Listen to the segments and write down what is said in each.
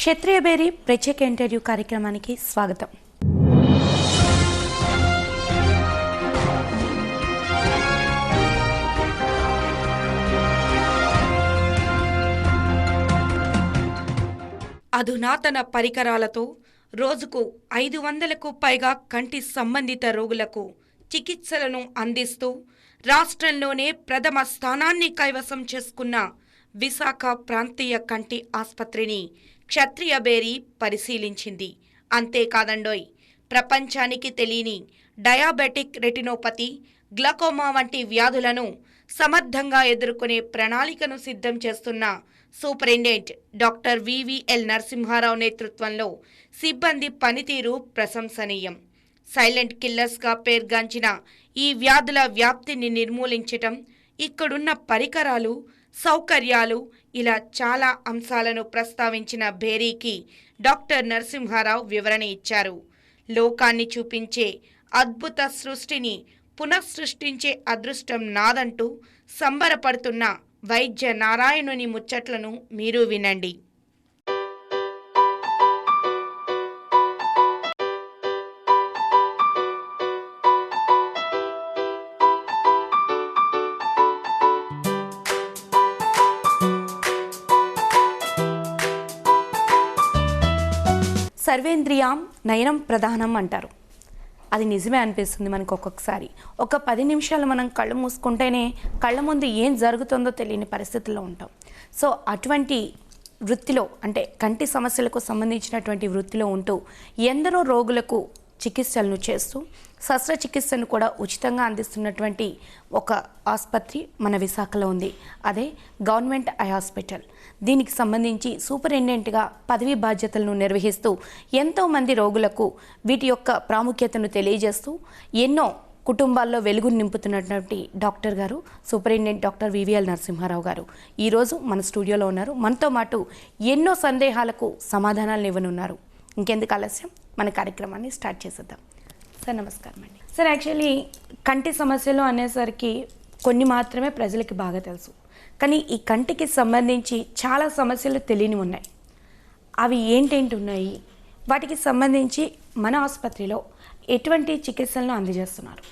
క్షత్రియ బేరీ ప్రత్యేక ఇంటర్వ్యూ కార్యక్రమానికి స్వాగతం. అధునాతన పరికరాలతో రోజుకు 500కు పైగా కంటి సంబంధిత రోగులకు చికిత్సలను అందిస్తూ రాష్ట్రంలోనే ప్రథమ స్థానాన్ని కైవసం చేసుకున్న విశాఖ ప్రాంతీయ కంటి ఆసుపత్రిని క్షత్రియ బేరీ పరిశీలించింది. అంతేకాదండోయ్, ప్రపంచానికి తెలియని డయాబెటిక్ రెటినోపతి, గ్లకోమా వంటి వ్యాధులను సమర్థంగా ఎదుర్కొనే ప్రణాళికను సిద్ధం చేస్తున్న సూపరింటెండెంట్ డాక్టర్ వివిఎల్ నరసింహారావు నేతృత్వంలో సిబ్బంది పనితీరు ప్రశంసనీయం. సైలెంట్ కిల్లర్స్గా పేర్గాంచిన ఈ వ్యాధుల వ్యాప్తిని నిర్మూలించటం, ఇక్కడున్న పరికరాలు, సౌకర్యాలు ఇలా చాలా అంశాలను ప్రస్తావించిన బేరీకి డాక్టర్ నరసింహారావు వివరణ ఇచ్చారు. లోకాన్ని చూపించే అద్భుత సృష్టిని పునఃసృష్టించే అదృష్టం నాదంటూ సంబరపడుతున్న వైద్య నారాయణుని ముచ్చట్లను మీరు వినండి. సర్వేంద్రియాం నయనం ప్రధానం అంటారు. అది నిజమే అనిపిస్తుంది మనకు. ఒక్కొక్కసారి ఒక 10 నిమిషాలు మనం కళ్ళు మూసుకుంటేనే కళ్ళ ముందు ఏం జరుగుతుందో తెలియని పరిస్థితుల్లో ఉంటాం. సో అటువంటి వృత్తిలో, అంటే కంటి సమస్యలకు సంబంధించినటువంటి వృత్తిలో ఉంటూ ఎందరో రోగులకు చికిత్సలను చేస్తూ శస్త్రచికిత్సను కూడా ఉచితంగా అందిస్తున్నటువంటి ఒక ఆసుపత్రి మన విశాఖలో ఉంది. అదే గవర్నమెంట్ ఐ హాస్పిటల్. దీనికి సంబంధించి సూపరింటెండెంట్గా పదవీ బాధ్యతలను నిర్వహిస్తూ ఎంతోమంది రోగులకు వీటి యొక్క ప్రాముఖ్యతను తెలియజేస్తూ ఎన్నో కుటుంబాల్లో వెలుగును నింపుతున్నటువంటి డాక్టర్ గారు సూపరింటెండెంట్ డాక్టర్ వివిఎల్ నరసింహారావు గారు ఈరోజు మన స్టూడియోలో ఉన్నారు. మనతో పాటు ఎన్నో సందేహాలకు సమాధానాలు ఇవ్వనున్నారు. ఇంకెందుకు ఆలస్యం, మన కార్యక్రమాన్ని స్టార్ట్ చేసేద్దాం. సార్ నమస్కారం అండి. సార్, యాక్చువల్లీ కంటి సమస్యలు అనేసరికి కొన్ని మాత్రమే ప్రజలకి బాగా తెలుసు, కానీ ఈ కంటికి సంబంధించి చాలా సమస్యలు తెలియని ఉన్నాయి. అవి ఏంటేంటి ఉన్నాయి, వాటికి సంబంధించి మన ఆసుపత్రిలో ఎటువంటి చికిత్సలను అందజేస్తున్నారు?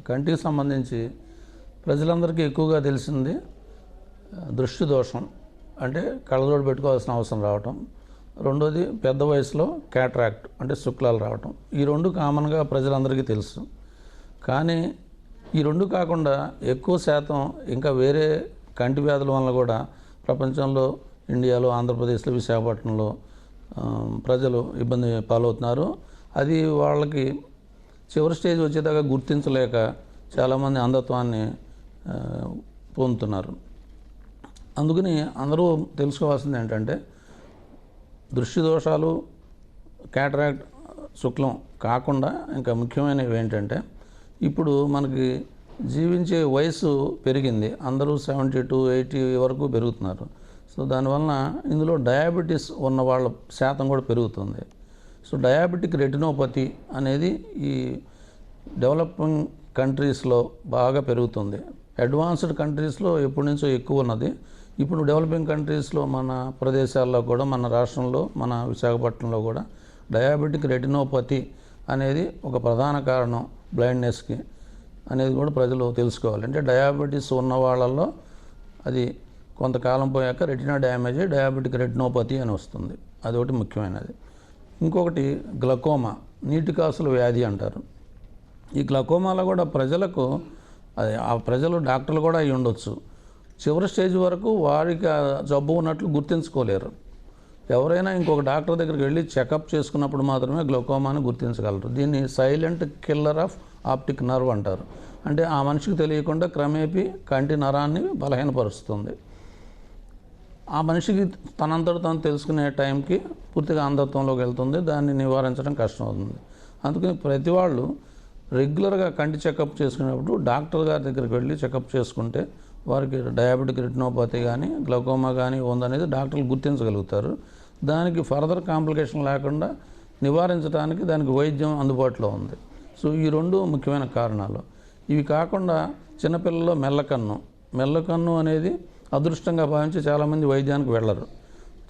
కంటికి సంబంధించి ప్రజలందరికీ ఎక్కువగా తెలిసింది దృష్టి దోషం, అంటే కళ్ళజోడు పెట్టుకోవాల్సిన అవసరం రావటం. రెండోది పెద్ద వయసులో క్యాట్రాక్ట్, అంటే శుక్లాలు రావటం. ఈ రెండు కామన్గా ప్రజలందరికీ తెలుసు. కానీ ఈ రెండు కాకుండా ఎక్కువ శాతం ఇంకా వేరే కంటి వ్యాధుల వల్ల కూడా ప్రపంచంలో, ఇండియాలో, ఆంధ్రప్రదేశ్లో, విశాఖపట్నంలో ప్రజలు ఇబ్బంది పాలవుతున్నారు. అది వాళ్ళకి చివరి స్టేజ్ వచ్చేదాకా గుర్తించలేక చాలామంది అంధత్వాన్ని పొందుతున్నారు. అందుకని అందరూ తెలుసుకోవాల్సింది ఏంటంటే, దృష్టి దోషాలు, క్యాటరాక్ట్, శుక్లం కాకుండా ఇంకా ముఖ్యమైనవి ఏంటంటే, ఇప్పుడు మనకి జీవించే వయసు పెరిగింది. అందరూ 70 to 80 వరకు పెరుగుతున్నారు. సో దానివల్ల ఇందులో డయాబెటీస్ ఉన్న వాళ్ళ శాతం కూడా పెరుగుతుంది. సో డయాబెటిక్ రెటినోపతి అనేది ఈ డెవలపింగ్ కంట్రీస్లో బాగా పెరుగుతుంది. అడ్వాన్స్డ్ కంట్రీస్లో ఎప్పటి నుంచో ఎక్కువ ఉన్నది. ఇప్పుడు డెవలపింగ్ కంట్రీస్లో, మన ప్రదేశాల్లో కూడా, మన రాష్ట్రంలో, మన విశాఖపట్నంలో కూడా డయాబెటిక్ రెటినోపతి అనేది ఒక ప్రధాన కారణం బ్లైండ్నెస్కి అనేది కూడా ప్రజలు తెలుసుకోవాలి. అంటే డయాబెటీస్ ఉన్న వాళ్ళల్లో అది కొంతకాలం పోయాక రెటినా డ్యామేజ్ అయ్యి డయాబెటిక్ రెటినోపతి అని వస్తుంది. అదొకటి ముఖ్యమైనది. ఇంకొకటి గ్లకోమా, నీటి కాసుల వ్యాధి అంటారు. ఈ గ్లకోమాలో కూడా ప్రజలకు, అది ఆ ప్రజలు డాక్టర్లు కూడా అయి ఉండొచ్చు, చివరి స్టేజ్ వరకు వారికి జబ్బు ఉన్నట్లు గుర్తించుకోలేరు. ఎవరైనా ఇంకొక డాక్టర్ దగ్గరికి వెళ్ళి చెకప్ చేసుకున్నప్పుడు మాత్రమే గ్లకోమాని గుర్తించగలరు. దీన్ని silent killer of optic nerve అంటారు. అంటే ఆ మనిషికి తెలియకుండా క్రమేపీ కంటి నరాన్ని బలహీనపరుస్తుంది. ఆ మనిషికి తనంతట తాను తెలుసుకునే టైంకి పూర్తిగా అంధత్వంలోకి వెళ్తుంది. దాన్ని నివారించడం కష్టమవుతుంది. అందుకని ప్రతి వాళ్ళు రెగ్యులర్గా కంటి చెకప్ చేసుకునేటప్పుడు డాక్టర్ గారి దగ్గరికి వెళ్ళి చెకప్ చేసుకుంటే వారికి డయాబెటిక్ రెటినోపతి కానీ, గ్లకోమా కానీ ఉందనేది డాక్టర్లు గుర్తించగలుగుతారు. దానికి ఫర్దర్ కాంప్లికేషన్ లేకుండా నివారించడానికి దానికి వైద్యం అందుబాటులో ఉంది. సో ఈ రెండు ముఖ్యమైన కారణాలు. ఇవి కాకుండా చిన్నపిల్లల్లో మెల్లకన్ను అనేది అదృష్టంగా భావించి చాలామంది వైద్యానికి వెళ్ళరు.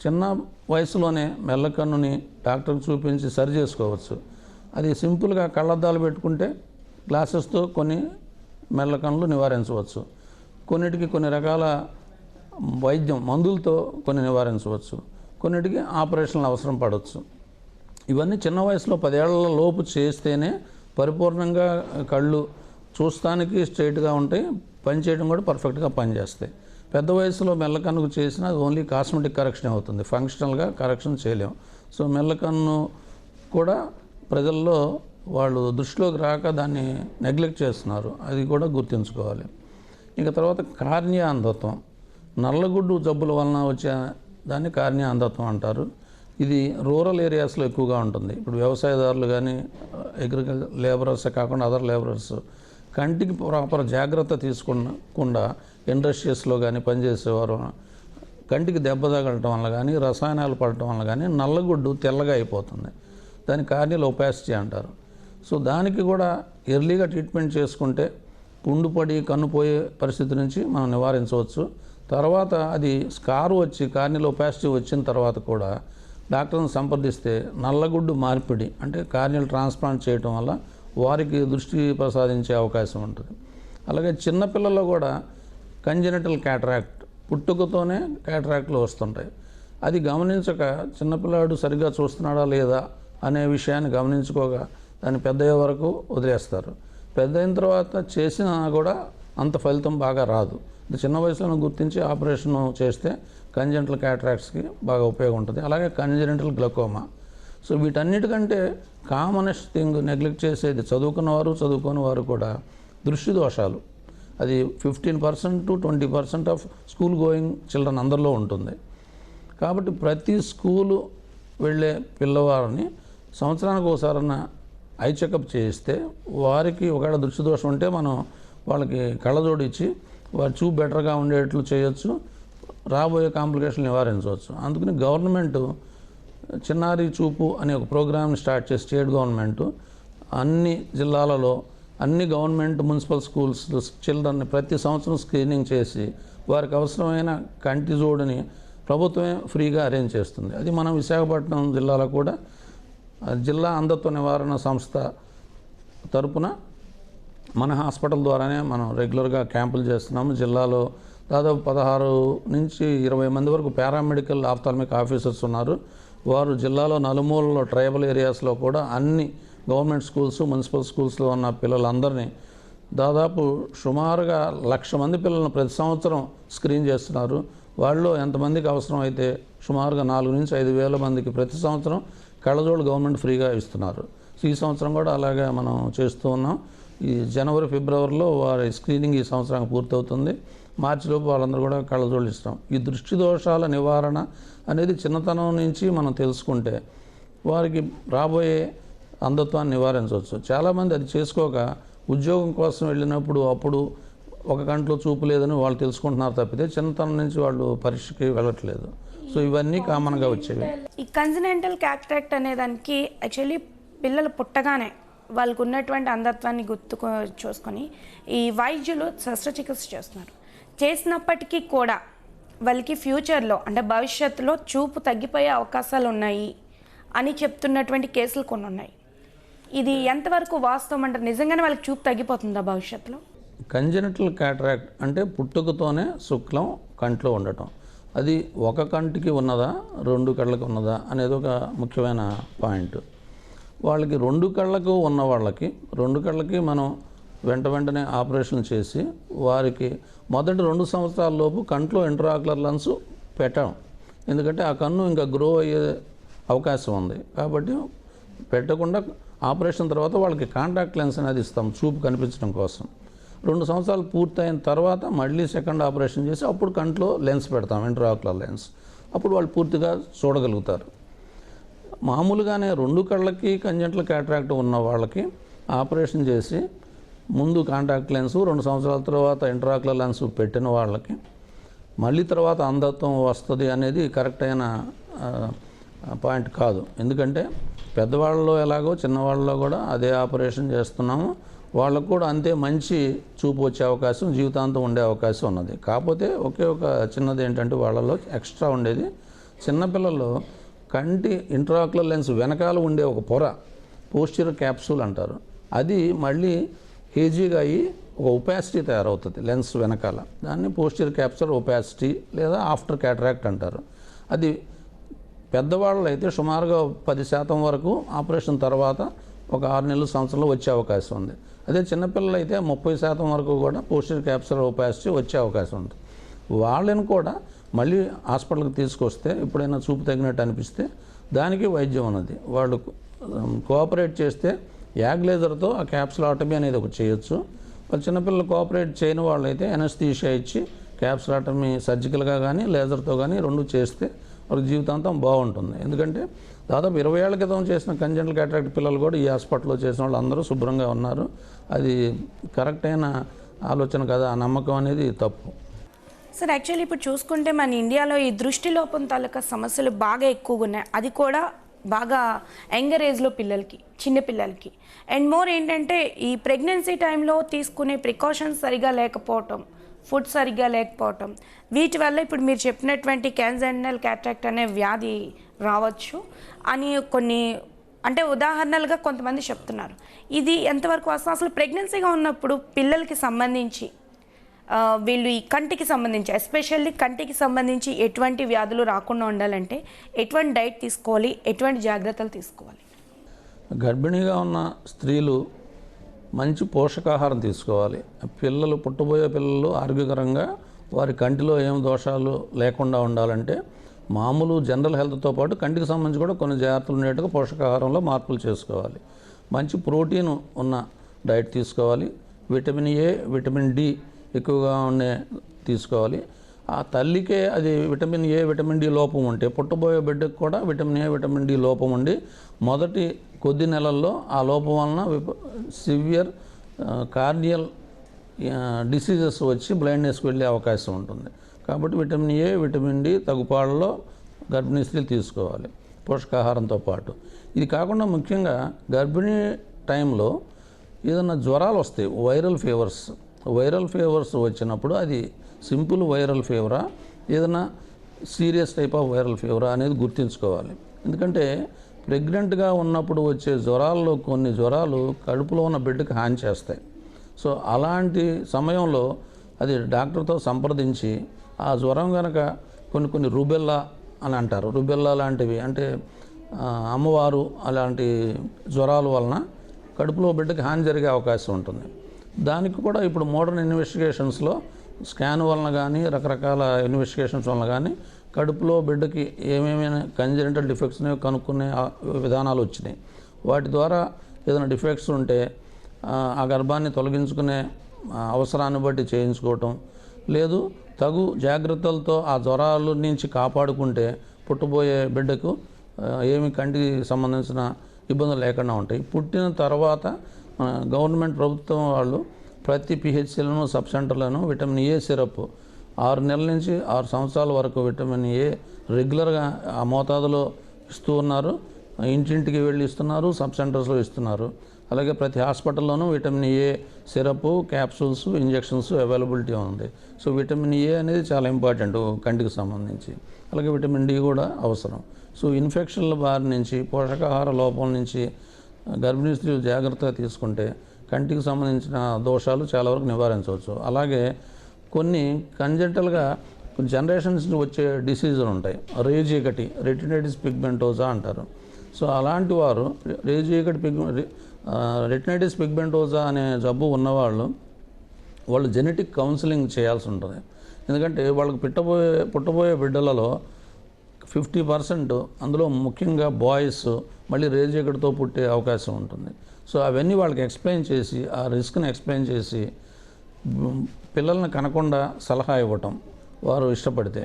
చిన్న వయసులోనే మెల్లకన్నుని డాక్టర్కి చూపించి సరి చేసుకోవచ్చు. అది సింపుల్గా కళ్ళద్దాలు పెట్టుకుంటే గ్లాసెస్తో కొన్ని మెల్లకన్నులు నివారించవచ్చు. కొన్నిటికి కొన్ని రకాల వైద్యం మందులతో కొన్ని నివారించవచ్చు. కొన్నిటికి ఆపరేషన్లు అవసరం పడవచ్చు. ఇవన్నీ చిన్న వయసులో 10 ఏళ్ల లోపు చేస్తేనే పరిపూర్ణంగా కళ్ళు చూస్తానికి స్ట్రైట్గా ఉంటాయి, పనిచేయడం కూడా పర్ఫెక్ట్గా పనిచేస్తాయి. పెద్ద వయసులో మెల్లకన్నుకు చేసినా అది ఓన్లీ కాస్మెటిక్ కరెక్షన్ అవుతుంది, ఫంక్షనల్గా కరెక్షన్ చేయలేము. సో మెల్లకన్ను కూడా ప్రజల్లో వాళ్ళు దృష్టిలోకి రాక దాన్ని నెగ్లెక్ట్ చేస్తున్నారు, అది కూడా గుర్తుంచుకోవాలి. ఇక తర్వాత కార్నియా అంధత్వం, నల్లగుడ్డు జబ్బుల వలన వచ్చే దాన్ని కార్నియా అంధత్వం అంటారు. ఇది రూరల్ ఏరియాస్లో ఎక్కువగా ఉంటుంది. ఇప్పుడు వ్యవసాయదారులు కానీ అగ్రికల్చర్ లేబరర్సే కాకుండా అదర్ లేబరర్స్ కంటికి ప్రాపర్ జాగ్రత్త తీసుకుండా ఇండస్ట్రీస్లో కానీ పనిచేసేవారు కంటికి దెబ్బ తగలటం వల్ల కానీ రసాయనాలు పడటం వల్ల కానీ నల్లగుడ్డు తెల్లగా అయిపోతుంది. దాన్ని కార్నియల్ ఒపాసిటీ అంటారు. సో దానికి కూడా ఎర్లీగా ట్రీట్మెంట్ చేసుకుంటే పుండు పడి కన్ను పోయే పరిస్థితి నుంచి మనం నివారించవచ్చు. తర్వాత అది స్కార్ వచ్చి కార్నియల్ ఒపాసిటీ వచ్చిన తర్వాత కూడా డాక్టర్ని సంప్రదిస్తే నల్లగుడ్డు మార్పిడి అంటే కార్నియల్ ట్రాన్స్ప్లాంట్ చేయటం వల్ల వారికి దృష్టి ప్రసాదించే అవకాశం ఉంటుంది. అలాగే చిన్నపిల్లల్లో కూడా కంజెనిటల్ క్యాటరాక్ట్, పుట్టుకతోనే క్యాటరాక్ట్లు వస్తుంటాయి. అది గమనించక చిన్నపిల్లాడు సరిగ్గా చూస్తున్నాడా లేదా అనే విషయాన్ని గమనించుకోగా దాన్ని పెద్దయ్యే వరకు వదిలేస్తారు. పెద్ద అయిన తర్వాత చేసినా కూడా అంత ఫలితం బాగా రాదు. చిన్న వయసులో గుర్తించి ఆపరేషన్ చేస్తే కంజెనిటల్ క్యాటరాక్ట్స్కి బాగా ఉపయోగం ఉంటుంది. అలాగే కంజెనిటల్ గ్లకోమా. సో వీటన్నిటికంటే కామనెస్ట్ థింగ్ నెగ్లెక్ట్ చేసేది చదువుకున్నవారు చదువుకోని వారు కూడా దృష్టి దోషాలు. అది 15% to 20% of school going children అందరిలో ఉంటుంది. కాబట్టి ప్రతి స్కూలు వెళ్ళే పిల్లవారిని సంవత్సరానికి ఒకసారన్న ఐ చెకప్ చేయిస్తే వారికి ఒకవేళ దృష్టి దోషం ఉంటే మనం వాళ్ళకి కళ్ళజోడు ఇచ్చి వారి చూపు బెటర్గా ఉండేట్లు చేయొచ్చు, రాబోయే కాంప్లికేషన్ నివారించవచ్చు. అందుకని గవర్నమెంట్ చిన్నారి చూపు అనే ఒక ప్రోగ్రామ్ని స్టార్ట్ చేసి స్టేట్ గవర్నమెంట్ అన్ని జిల్లాలలో అన్ని గవర్నమెంట్ మున్సిపల్ స్కూల్స్ చిల్డ్రన్ని ప్రతి సంవత్సరం స్క్రీనింగ్ చేసి వారికి అవసరమైన కంటి జోడుని ప్రభుత్వమే ఫ్రీగా అరేంజ్ చేస్తుంది. అది మనం విశాఖపట్నం జిల్లాలో కూడా జిల్లా అంధత్వ నివారణ సంస్థ తరపున మన హాస్పిటల్ ద్వారానే మనం రెగ్యులర్గా క్యాంపులు చేస్తున్నాము. జిల్లాలో దాదాపు 16 నుంచి 20 మంది వరకు పారామెడికల్ ఆఫ్థాల్మిక్ ఆఫీసర్స్ ఉన్నారు. వారు జిల్లాలో నలుమూలలో ట్రైబల్ ఏరియాస్లో కూడా అన్ని గవర్నమెంట్ స్కూల్స్ మున్సిపల్ స్కూల్స్లో ఉన్న పిల్లలందరినీ దాదాపు సుమారుగా 1,00,000 మంది పిల్లలను ప్రతి సంవత్సరం స్క్రీన్ చేస్తున్నారు. వాళ్ళు ఎంతమందికి అవసరం అయితే సుమారుగా 4 నుంచి 5,000 మందికి ప్రతి సంవత్సరం కళ్ళజోళ్ళు గవర్నమెంట్ ఫ్రీగా ఇస్తున్నారు. సో ఈ సంవత్సరం కూడా అలాగే మనం చేస్తూ ఉన్నాం. ఈ జనవరి ఫిబ్రవరిలో వారి స్క్రీనింగ్ ఈ సంవత్సరానికి పూర్తవుతుంది. మార్చిలోపు వాళ్ళందరూ కూడా కళ్ళజోళ్ళు ఇస్తాం. ఈ దృష్టి దోషాల నివారణ అనేది చిన్నతనం నుంచి మనం తెలుసుకుంటే వారికి రాబోయే అంధత్వాన్ని నివారించవచ్చు. చాలామంది అది చేసుకోక ఉద్యోగం కోసం వెళ్ళినప్పుడు అప్పుడు ఒక కంట్లో చూపు లేదని వాళ్ళు తెలుసుకుంటున్నారు తప్పితే చిన్నతనం నుంచి వాళ్ళు పరీక్షకి వెళ్ళట్లేదు. సో ఇవన్నీ కామన్గా వచ్చేవి. ఈ కంజనెంటల్ క్యాటరాక్ట్ అనే దానికి యాక్చువల్లీ పిల్లలు పుట్టగానే వాళ్ళకు ఉన్నటువంటి అంధత్వాన్ని చూసుకొని ఈ వైద్యులు శస్త్రచికిత్స చేస్తున్నారు. చేసినప్పటికీ కూడా వాళ్ళకి ఫ్యూచర్లో అంటే భవిష్యత్తులో చూపు తగ్గిపోయే అవకాశాలు ఉన్నాయి అని చెప్తున్నటువంటి కేసులు కొన్ని ఉన్నాయి. ఇది ఎంతవరకు వాస్తవం అంటారు? నిజంగానే వాళ్ళకి చూపు తగ్గిపోతుందా భవిష్యత్తులో? కంజెనిటల్ క్యాటరాక్ట్ అంటే పుట్టుకతోనే శుక్లం కంట్లో ఉండటం. అది ఒక కంటికి ఉన్నదా 2 కళ్ళకి ఉన్నదా అనేది ఒక ముఖ్యమైన పాయింట్. వాళ్ళకి 2 కళ్ళకు ఉన్న వాళ్ళకి 2 కళ్ళకి మనం వెంటనే ఆపరేషన్ చేసి వారికి మొదటి 2 సంవత్సరాల లోపు కంట్లో ఇంట్రాక్యులర్ లెన్స్ పెట్టాం. ఎందుకంటే ఆ కన్ను ఇంకా గ్రో అయ్యే అవకాశం ఉంది. కాబట్టి పెట్టకుండా ఆపరేషన్ తర్వాత వాళ్ళకి కాంటాక్ట్ లెన్స్ అనేది ఇస్తాం చూపు కనిపించడం కోసం. 2 సంవత్సరాలు పూర్తయిన తర్వాత మళ్ళీ సెకండ్ ఆపరేషన్ చేసి అప్పుడు కంట్లో లెన్స్ పెడతాం, ఇంట్రాక్యులర్ లెన్స్. అప్పుడు వాళ్ళు పూర్తిగా చూడగలుగుతారు. మామూలుగానే 2 కళ్ళకి కంజెంటల్ క్యాటరాక్ట్ ఉన్న వాళ్ళకి ఆపరేషన్ చేసి ముందు కాంటాక్ట్ లెన్స్ 2 సంవత్సరాల తర్వాత ఇంట్రాక్యులర్ లెన్స్ పెట్టిన వాళ్ళకి మళ్ళీ తర్వాత అంధత్వం వస్తుంది అనేది కరెక్ట్ అయిన పాయింట్ కాదు. ఎందుకంటే పెద్దవాళ్ళలో ఎలాగో చిన్నవాళ్ళలో కూడా అదే ఆపరేషన్ చేస్తున్నాము. వాళ్ళకు కూడా అంతే మంచి చూపు వచ్చే అవకాశం, జీవితాంతం ఉండే అవకాశం ఉన్నది. కాకపోతే ఒకే ఒక చిన్నది ఏంటంటే వాళ్ళలో ఎక్స్ట్రా ఉండేది చిన్నపిల్లల్లో కంటి ఇంట్రాక్యులర్ లెన్స్ వెనకాల ఉండే ఒక పొర పోస్టీరియర్ క్యాప్సూల్ అంటారు. అది మళ్ళీ హేజీగా అయ్యి ఒక ఒపాసిటీ తయారవుతుంది లెన్స్ వెనకాల. దాన్ని పోస్టీరియర్ క్యాప్సూల్ ఒపాసిటీ లేదా ఆఫ్టర్ క్యాటరాక్ట్ అంటారు. అది పెద్దవాళ్ళు అయితే సుమారుగా 10% వరకు ఆపరేషన్ తర్వాత ఒక 6 నెలల సంవత్సరంలో వచ్చే అవకాశం ఉంది. అదే చిన్నపిల్లలు అయితే 30% వరకు కూడా పోస్టీరియర్ క్యాప్సూల్ ఒపాసిటీ వచ్చే అవకాశం ఉంది. వాళ్ళని కూడా మళ్ళీ హాస్పిటల్కి తీసుకొస్తే ఎప్పుడైనా చూపు తగినట్టు అనిపిస్తే దానికి వైద్యం ఉన్నది. వాళ్ళు కోఆపరేట్ చేస్తే యాగ్ లేజర్తో ఆ క్యాప్సులాటమీ అనేది ఒకటి చేయొచ్చు. వాళ్ళు చిన్నపిల్లలు కోఆపరేట్ చేయని వాళ్ళైతే ఎనస్థీషియా ఇచ్చి క్యాప్సులాటమీ సర్జికల్గా కానీ లేజర్తో కానీ 2 చేస్తే వాళ్ళకి జీవితాంతం బాగుంటుంది. ఎందుకంటే దాదాపు 20 ఏళ్ల క్రితం చేసిన కంజెంటల్ క్యాటరాక్ట్ పిల్లలు కూడా ఈ హాస్పిటల్లో చేసిన వాళ్ళు అందరూ శుభ్రంగా ఉన్నారు. అది కరెక్ట్ అయిన ఆలోచన కదా, ఆ నమ్మకం అనేది తప్పు. సార్ యాక్చువల్లీ ఇప్పుడు చూసుకుంటే మన ఇండియాలో ఈ దృష్టి లోపం తాలూకా సమస్యలు బాగా ఎక్కువగా ఉన్నాయి. అది కూడా బాగా యంగర్ ఏజ్లో పిల్లలకి, చిన్న పిల్లలకి. అండ్ మోర్ ఏంటంటే ఈ ప్రెగ్నెన్సీ టైంలో తీసుకునే ప్రికాషన్స్ సరిగా లేకపోవటం, ఫుడ్ సరిగ్గా లేకపోవటం, వీటి వల్ల ఇప్పుడు మీరు చెప్పినటువంటి కాంజెంటల్ క్యాటరాక్ట్ అనే వ్యాధి రావచ్చు అని కొన్ని అంటే ఉదాహరణలుగా కొంతమంది చెప్తున్నారు. ఇది ఎంతవరకు వస్తుంది? అసలు ప్రెగ్నెన్సీగా ఉన్నప్పుడు పిల్లలకి సంబంధించి వీళ్ళు ఈ కంటికి సంబంధించి ఎస్పెషల్లీ కంటికి సంబంధించి ఎటువంటి వ్యాధులు రాకుండా ఉండాలంటే ఎటువంటి డైట్ తీసుకోవాలి, ఎటువంటి జాగ్రత్తలు తీసుకోవాలి? గర్భిణీగా ఉన్న స్త్రీలు మంచి పోషకాహారం తీసుకోవాలి. పుట్టబోయే పిల్లలు ఆరోగ్యకరంగా వారి కంటిలో ఏం దోషాలు లేకుండా ఉండాలంటే మామూలు జనరల్ హెల్త్తో పాటు కంటికి సంబంధించి కూడా కొన్ని జాగ్రత్తలు ఉండేట్టుగా పోషకాహారంలో మార్పులు చేసుకోవాలి. మంచి ప్రోటీన్ ఉన్న డైట్ తీసుకోవాలి. విటమిన్ ఏ, విటమిన్ డి ఎక్కువగా ఉండే తీసుకోవాలి. ఆ తల్లికే అది విటమిన్ ఏ, విటమిన్ డి లోపం ఉంటే పుట్టబోయే బిడ్డకు కూడా విటమిన్ ఏ, విటమిన్ డి లోపం ఉండి మొదటి కొద్ది నెలల్లో ఆ లోపం వలన సివియర్ కార్నియల్ డిసీజెస్ వచ్చి బ్లైండ్నెస్కి వెళ్ళే అవకాశం ఉంటుంది. కాబట్టి విటమిన్ ఏ, విటమిన్ డి తగుపాళ్ళలో గర్భిణీ స్త్రీలు తీసుకోవాలి పోషకాహారంతో పాటు. ఇది కాకుండా ముఖ్యంగా గర్భిణీ టైంలో ఏదైనా జ్వరాలు వస్తాయి, వైరల్ ఫీవర్స్ వచ్చినప్పుడు అది సింపుల్ వైరల్ ఫీవరా ఏదైనా సీరియస్ టైప్ ఆఫ్ వైరల్ ఫీవరా అనేది గుర్తుంచుకోవాలి. ఎందుకంటే ప్రెగ్నెంట్గా ఉన్నప్పుడు వచ్చే జ్వరాల్లో కొన్ని జ్వరాలు కడుపులో ఉన్న బిడ్డకి హాని చేస్తాయి. సో అలాంటి సమయంలో అది డాక్టర్తో సంప్రదించి ఆ జ్వరం కనుక కొన్ని రుబెల్లా అని అంటారు, రుబెల్లా లాంటివి అంటే అమ్మవారు అలాంటి జ్వరాల వలన కడుపులో బిడ్డకి హాని జరిగే అవకాశం ఉంటుంది. దానికి కూడా ఇప్పుడు మోడర్న్ ఇన్వెస్టిగేషన్స్లో స్కాన్ వలన కానీ రకరకాల ఇన్వెస్టిగేషన్స్ వలన కానీ కడుపులో బిడ్డకి ఏమేమైనా కంజెనిటల్ డిఫెక్ట్స్ కనుక్కునే విధానాలు వచ్చినాయి. వాటి ద్వారా ఏదైనా డిఫెక్ట్స్ ఉంటే ఆ గర్భాన్ని తొలగించుకునే అవసరాన్ని బట్టి చేయించుకోవటం, లేదు తగు జాగ్రత్తలతో ఆ జ్వరాల నుంచి కాపాడుకుంటే పుట్టబోయే బిడ్డకు ఏమి కంటికి సంబంధించిన ఇబ్బందులు లేకుండా ఉంటాయి. పుట్టిన తర్వాత గవర్నమెంట్ ప్రభుత్వం వాళ్ళు ప్రతి పిహెచ్సిలను సబ్ సెంటర్లను విటమిన్ ఏ సిరప్ 6 నెలల నుంచి 6 సంవత్సరాల వరకు విటమిన్ ఏ రెగ్యులర్గా ఆ మోతాదులో ఇస్తూ ఉన్నారు. ఇంటింటికి వెళ్ళి ఇస్తున్నారు, సబ్ సెంటర్స్లో ఇస్తున్నారు. అలాగే ప్రతి హాస్పిటల్లోనూ vitamin A syrup, capsules, injections availability ఉంది. సో విటమిన్ ఏ అనేది చాలా ఇంపార్టెంట్ కంటికి సంబంధించి. అలాగే విటమిన్ డి కూడా అవసరం. సో ఇన్ఫెక్షన్ల బారి నుంచి, పోషకాహార లోపం నుంచి గర్భిణీ స్త్రీలు జాగ్రత్తగా తీసుకుంటే కంటికి సంబంధించిన దోషాలు చాలా వరకు నివారించవచ్చు. అలాగే కొన్ని కంజెంటల్గా జనరేషన్స్ వచ్చే డిసీజులు ఉంటాయి. రేజియకటి, రెటినైటిస్ పిగ్మెంటోజా అంటారు. సో అలాంటి వారు రెటినైటిస్ పిగ్మెంటోజా అనే జబ్బు ఉన్నవాళ్ళు జెనెటిక్ కౌన్సిలింగ్ చేయాల్సి ఉంటుంది. ఎందుకంటే వాళ్ళకి పుట్టబోయే బిడ్డలలో 50% అందులో ముఖ్యంగా బాయ్స్ మళ్ళీ రేజియకటితో పుట్టే అవకాశం ఉంటుంది. సో అవన్నీ వాళ్ళకి ఎక్స్ప్లెయిన్ చేసి ఆ రిస్క్ని ఎక్స్ప్లెయిన్ చేసి పిల్లల్ని కనకుండా సలహా ఇవ్వటం వారు ఇష్టపడితే,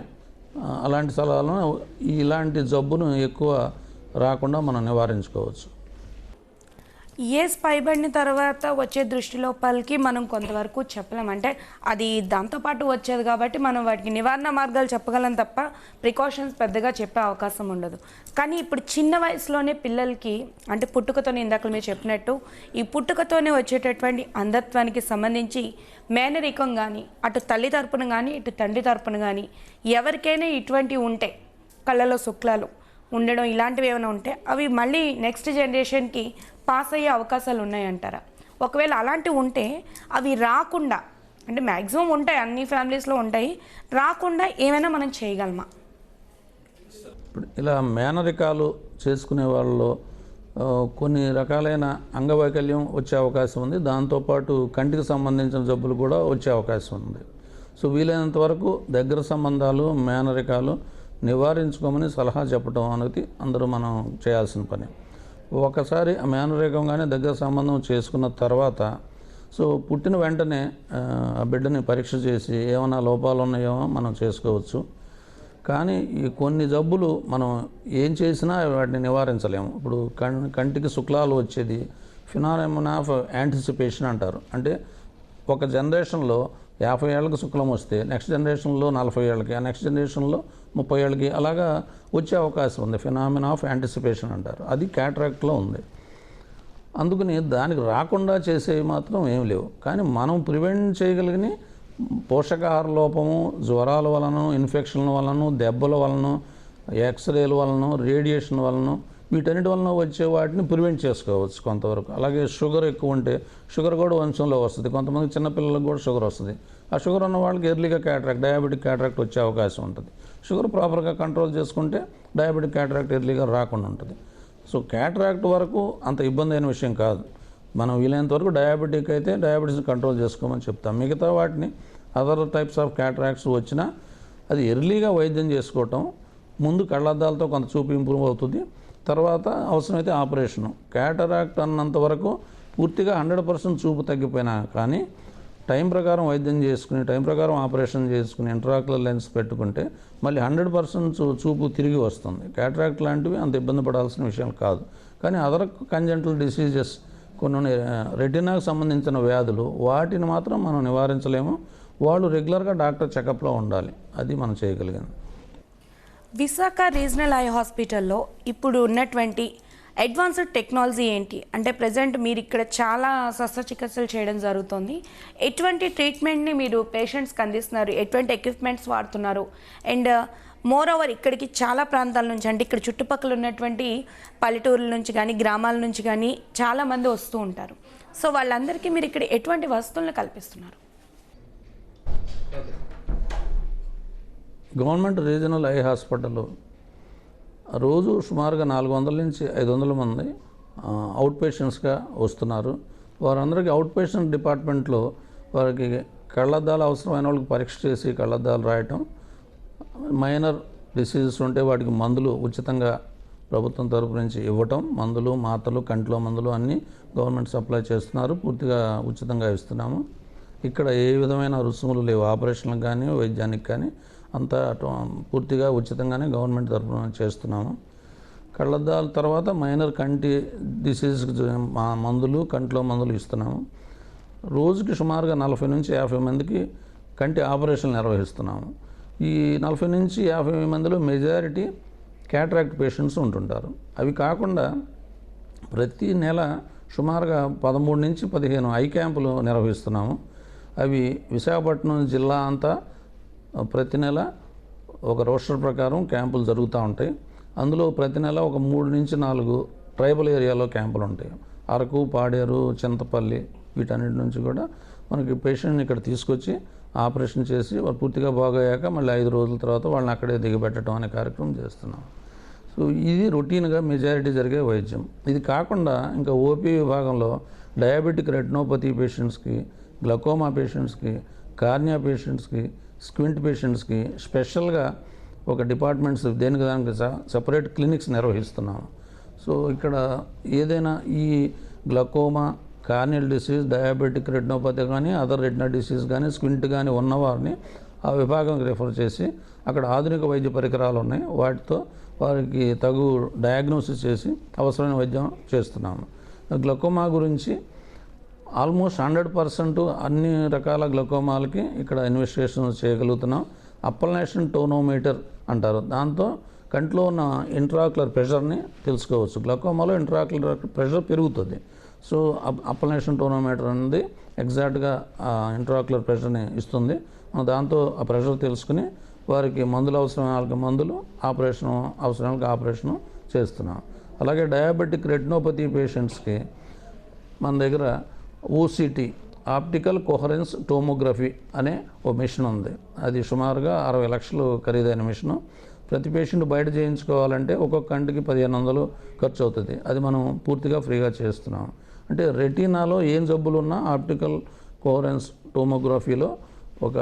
అలాంటి సలహాలను ఇలాంటి జబ్బును ఎక్కువ రాకుండా మనం నివారించుకోవచ్చు. ఏజ్ పైబడిన తర్వాత వచ్చే దృష్టి లోపాలకి మనం కొంతవరకు చెప్పలేం. అంటే అది దాంతోపాటు వచ్చేది కాబట్టి మనం వాటికి నివారణ మార్గాలు చెప్పగలం తప్ప ప్రికాషన్స్ పెద్దగా చెప్పే అవకాశం ఉండదు. కానీ ఇప్పుడు చిన్న వయసులోనే పిల్లలకి అంటే పుట్టుకతోనే ఇందాక మీరు చెప్పినట్టు ఈ పుట్టుకతోనే వచ్చేటటువంటి అంధత్వానికి సంబంధించి మేనరికం కానీ అటు తల్లి తరపున కానీ ఇటు తండ్రి తరపున కానీ ఎవరికైనా ఇటువంటి ఉంటే కళ్ళలో శుక్లాలు ఉండడం ఇలాంటివి ఏమైనా ఉంటే అవి మళ్ళీ నెక్స్ట్ జనరేషన్కి పాస్ అయ్యే అవకాశాలు ఉన్నాయంటారా? ఒకవేళ అలాంటివి ఉంటే అవి రాకుండా, అంటే మ్యాక్సిమం ఉంటాయి, అన్ని ఫ్యామిలీస్లో ఉంటాయి, రాకుండా ఏమైనా మనం చేయగలమా? ఇప్పుడు ఇలా మేనరికాలు చేసుకునే వాళ్ళలో కొన్ని రకాలైన అంగవైకల్యం వచ్చే అవకాశం ఉంది. దాంతోపాటు కంటికి సంబంధించిన జబ్బులు కూడా వచ్చే అవకాశం ఉంది. సో వీలైనంత వరకు దగ్గర సంబంధాలు, మేనరికాలు నివారించుకోమని సలహా చెప్పడం అనేది అందరూ మనం చేయాల్సిన పని. ఒకసారి ఆ మేనరికం కానీ దగ్గర సంబంధం చేసుకున్న తర్వాత సో పుట్టిన వెంటనే ఆ బిడ్డని పరీక్ష చేసి ఏమైనా లోపాలు ఉన్నాయో మనం చేసుకోవచ్చు. కానీ ఈ కొన్ని జబ్బులు మనం ఏం చేసినా వాటిని నివారించలేము. ఇప్పుడు కంటికి శుక్లాలు వచ్చేది ఫినామినన్ ఆఫ్ యాంటిసిపేషన్ అంటారు. అంటే ఒక జనరేషన్లో 50 ఏళ్ళకి శుక్లం వస్తే నెక్స్ట్ జనరేషన్లో 40 ఏళ్ళకి, ఆ నెక్స్ట్ జనరేషన్లో 30 ఏళ్ళకి అలాగా వచ్చే అవకాశం ఉంది. ఫినామినన్ ఆఫ్ యాంటిసిపేషన్ అంటారు. అది క్యాటరాక్ట్లో ఉంది. అందుకని దానికి రాకుండా చేసేవి మాత్రం ఏం లేవు. కానీ మనం ప్రివెంట్ చేయగలిగిన పోషకాహార లోపము, జ్వరాల వలన, ఇన్ఫెక్షన్ల వలన, దెబ్బల వలన, ఎక్స్రేల వలన, రేడియేషన్ వలన, వీటన్నిటి వలన వచ్చే వాటిని ప్రివెంట్ చేసుకోవచ్చు కొంతవరకు. అలాగే షుగర్ ఎక్కువ ఉంటే షుగర్ కూడా వంశంలో వస్తుంది. కొంతమంది చిన్నపిల్లలకు కూడా షుగర్ వస్తుంది. ఆ షుగర్ ఉన్న వాళ్ళకి ఎర్లీగా క్యాటరాక్ట్, డయాబెటిక్ క్యాటరాక్ట్ వచ్చే అవకాశం ఉంటుంది. షుగర్ ప్రాపర్గా కంట్రోల్ చేసుకుంటే డయాబెటిక్ క్యాటరాక్ట్ ఎర్లీగా రాకుండా ఉంటుంది. సో క్యాటరాక్ట్ వరకు అంత ఇబ్బంది అయిన విషయం కాదు. మనం వీలైనంత వరకు డయాబెటిక్ అయితే డయాబెటీస్ని కంట్రోల్ చేసుకోమని చెప్తాం. మిగతా వాటిని అదర్ టైప్స్ ఆఫ్ క్యాటరాక్ట్స్ వచ్చినా అది ఎర్లీగా వైద్యం చేసుకోవటం, ముందు కళ్ళద్దాలతో కొంత చూపు ఇంప్రూవ్ అవుతుంది, తర్వాత అవసరమైతే ఆపరేషను. క్యాటరాక్ట్ అన్నంత వరకు పూర్తిగా 100% చూపు తగ్గిపోయినా కానీ టైం ప్రకారం వైద్యం చేసుకుని, టైం ప్రకారం ఆపరేషన్ చేసుకుని, ఇంట్రాక్యులర్ లెన్స్ పెట్టుకుంటే మళ్ళీ 100% చూపు తిరిగి వస్తుంది. క్యాటరాక్ట్ లాంటివి అంత ఇబ్బంది పడాల్సిన విషయాలు కాదు. కానీ అదర్ కంజెంటల్ డిసీజెస్, కొన్ని రెటినాకు సంబంధించిన వ్యాధులు, వాటిని మాత్రం మనం నివారించలేము. వాళ్ళు రెగ్యులర్గా డాక్టర్ చెకప్లో ఉండాలి. అది మనం చేయగలిగింది. విశాఖ రీజనల్ ఐ హాస్పిటల్లో ఇప్పుడు ఉన్నటువంటి అడ్వాన్స్డ్ టెక్నాలజీ ఏంటి? అంటే ప్రజెంట్ మీరు ఇక్కడ చాలా శస్త్రచికిత్సలు చేయడం జరుగుతుంది. ఎటువంటి ట్రీట్మెంట్ని మీరు పేషెంట్స్కి అందిస్తున్నారు? ఎటువంటి ఎక్విప్మెంట్స్ వాడుతున్నారు? అండ్ మోర్ ఓవర్ ఇక్కడికి చాలా ప్రాంతాల నుంచి, అంటే ఇక్కడ చుట్టుపక్కల ఉన్నటువంటి పల్లెటూరుల నుంచి కానీ గ్రామాల నుంచి కానీ చాలామంది వస్తూ ఉంటారు. సో వాళ్ళందరికీ మీరు ఇక్కడ ఎటువంటి వసతులను కల్పిస్తున్నారు? గవర్నమెంట్ రీజనల్ ఐ హాస్పిటల్లో రోజు సుమారుగా 400 నుంచి 500 మంది అవుట్ పేషెంట్స్గా వస్తున్నారు. వారందరికీ అవుట్ పేషెంట్ డిపార్ట్మెంట్లో వారికి కళ్ళద్దాలు అవసరమైన వాళ్ళకి పరీక్ష చేసి కళ్ళద్దాలు రాయటం, మైనర్ డిసీజెస్ ఉంటే వాటికి మందులు ఉచితంగా ప్రభుత్వం తరపు నుంచి ఇవ్వటం, మందులు, మాత్రలు, కంట్లో మందులు అన్నీ గవర్నమెంట్ సప్లై చేస్తున్నారు. పూర్తిగా ఉచితంగా ఇస్తున్నాము. ఇక్కడ ఏ విధమైన రుసుములు లేవు. ఆపరేషన్లకు కానీ వైద్యానికి కానీ అంతా పూర్తిగా ఉచితంగానే గవర్నమెంట్ తరఫున చేస్తున్నాము. కళ్ళద్దాల తర్వాత మైనర్ కంటి డిసీజ్కి మందులు, కంట్లో మందులు ఇస్తున్నాము. రోజుకి సుమారుగా 40 నుంచి 50 మందికి కంటి ఆపరేషన్లు నిర్వహిస్తున్నాము. ఈ 40 నుంచి 50 మందిలో మెజారిటీ క్యాటరాక్ట్ పేషెంట్స్ ఉంటుంటారు. అవి కాకుండా ప్రతి నెల సుమారుగా 13 నుంచి 15 ఐ క్యాంపులు నిర్వహిస్తున్నాము. అవి విశాఖపట్నం జిల్లా అంతా ప్రతి నెల ఒక రోస్టర్ ప్రకారం క్యాంపులు జరుగుతూ ఉంటాయి. అందులో ప్రతి నెల ఒక 3 నుంచి 4 ట్రైబల్ ఏరియాలో క్యాంపులు ఉంటాయి. అరకు, పాడేరు, చింతపల్లి వీటన్నిటి నుంచి కూడా మనకి పేషెంట్ని ఇక్కడ తీసుకొచ్చి ఆపరేషన్ చేసి వాళ్ళు పూర్తిగా బాగయ్యాక మళ్ళీ 5 రోజుల తర్వాత వాళ్ళని అక్కడే దిగబెట్టడం అనే కార్యక్రమం చేస్తున్నాం. సో ఇది రొటీన్గా మెజారిటీ జరిగే వైద్యం. ఇది కాకుండా ఇంకా ఓపీ విభాగంలో డయాబెటిక్ రెటినోపతి పేషెంట్స్కి, గ్లకోమా పేషెంట్స్కి, కార్నియా పేషెంట్స్కి, స్క్వింట్ పేషెంట్స్కి స్పెషల్గా ఒక డిపార్ట్మెంట్స్ దేనికి దానికి సపరేట్ క్లినిక్స్ నిర్వహిస్తున్నాము. సో ఇక్కడ ఏదైనా ఈ glaucoma, corneal disease, diabetic retinopathy కానీ అదర్ రెటినా డిసీజ్ కానీ స్క్వింట్ కానీ ఉన్నవారిని ఆ విభాగంకి రిఫర్ చేసి అక్కడ ఆధునిక వైద్య పరికరాలు ఉన్నాయి, వాటితో వారికి తగు డయాగ్నోసిస్ చేసి అవసరమైన వైద్యం చేస్తున్నాము. గ్లకోమా గురించి ఆల్మోస్ట్ 100% అన్ని రకాల గ్లకోమాలకి ఇక్కడ ఇన్వెస్టిగేషన్ చేయగలుగుతున్నాం. అప్పల్నేషన్ టోనోమీటర్ అంటారు. దాంతో కంట్లో ఉన్న ఇంట్రాక్యులర్ ప్రెషర్ని తెలుసుకోవచ్చు. గ్లకోమాలో ఇంట్రాక్యులర్ ప్రెషర్ పెరుగుతుంది. సో అప్పల్నేషన్ టోనోమీటర్ అనేది ఎగ్జాక్ట్గా ఇంట్రాక్యులర్ ప్రెషర్ని ఇస్తుంది. మనం దాంతో ఆ ప్రెషర్ తెలుసుకుని వారికి మందులు అవసరం వాళ్ళకి మందులు, ఆపరేషన్ అవసరం వాళ్ళకి ఆపరేషను చేస్తున్నాం. అలాగే డయాబెటిక్ రెటినోపతి పేషెంట్స్కి మన దగ్గర ఓసిటీ, ఆప్టికల్ కోహరెన్స్ టోమోగ్రఫీ అనే ఓ మిషన్ ఉంది. అది సుమారుగా 60 లక్షలు ఖరీదైన మిషను. ప్రతి పేషెంట్ బయట చేయించుకోవాలంటే ఒక్కొక్క కంటికి 1500 ఖర్చు అవుతుంది. అది మనం పూర్తిగా ఫ్రీగా చేస్తున్నాం. అంటే రెటీనాలో ఏం జబ్బులు ఉన్నా ఆప్టికల్ కోహరెన్స్ టోమోగ్రఫీలో ఒక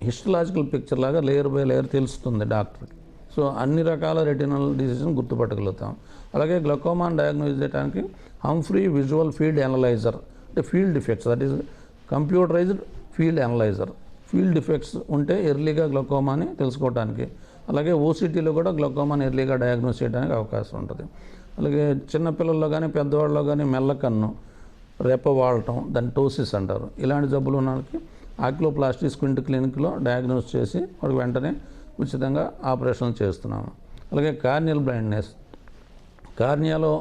హిస్టలాజికల్ పిక్చర్ లాగా లేయర్ బై లేయర్ తెలుస్తుంది డాక్టర్కి. సో అన్ని రకాల రెటినల్ డిసీజ్ని గుర్తుపట్టగలుగుతాం. అలాగే గ్లకోమాని డయాగ్నోజ్ చేయడానికి హంఫ్రీ విజువల్ ఫీల్డ్ అనలైజర్, అంటే field defects, that is computerised field analyser. Field defects ఉంటే ఎర్లీగా గ్లకోమాని తెలుసుకోవడానికి. అలాగే ఓసిటీలో కూడా గ్లకోమాని ఎర్లీగా డయాగ్నోస్ చేయడానికి అవకాశం ఉంటుంది. అలాగే చిన్నపిల్లల్లో కానీ పెద్దవాళ్ళలో కానీ మెల్లకన్ను, రెప్ప వాడటం, దాన్ని టోసిస్ అంటారు. ఇలాంటి జబ్బులు ఉన్న వాళ్ళకి ఆక్యులోప్లాస్టీ స్క్వింట్ క్లినిక్లో డయాగ్నోస్ చేసి వాడికి వెంటనే ఉచితంగా ఆపరేషన్లు చేస్తున్నాము. అలాగే కార్నియల్ బ్లైండ్నెస్, కార్నియాలో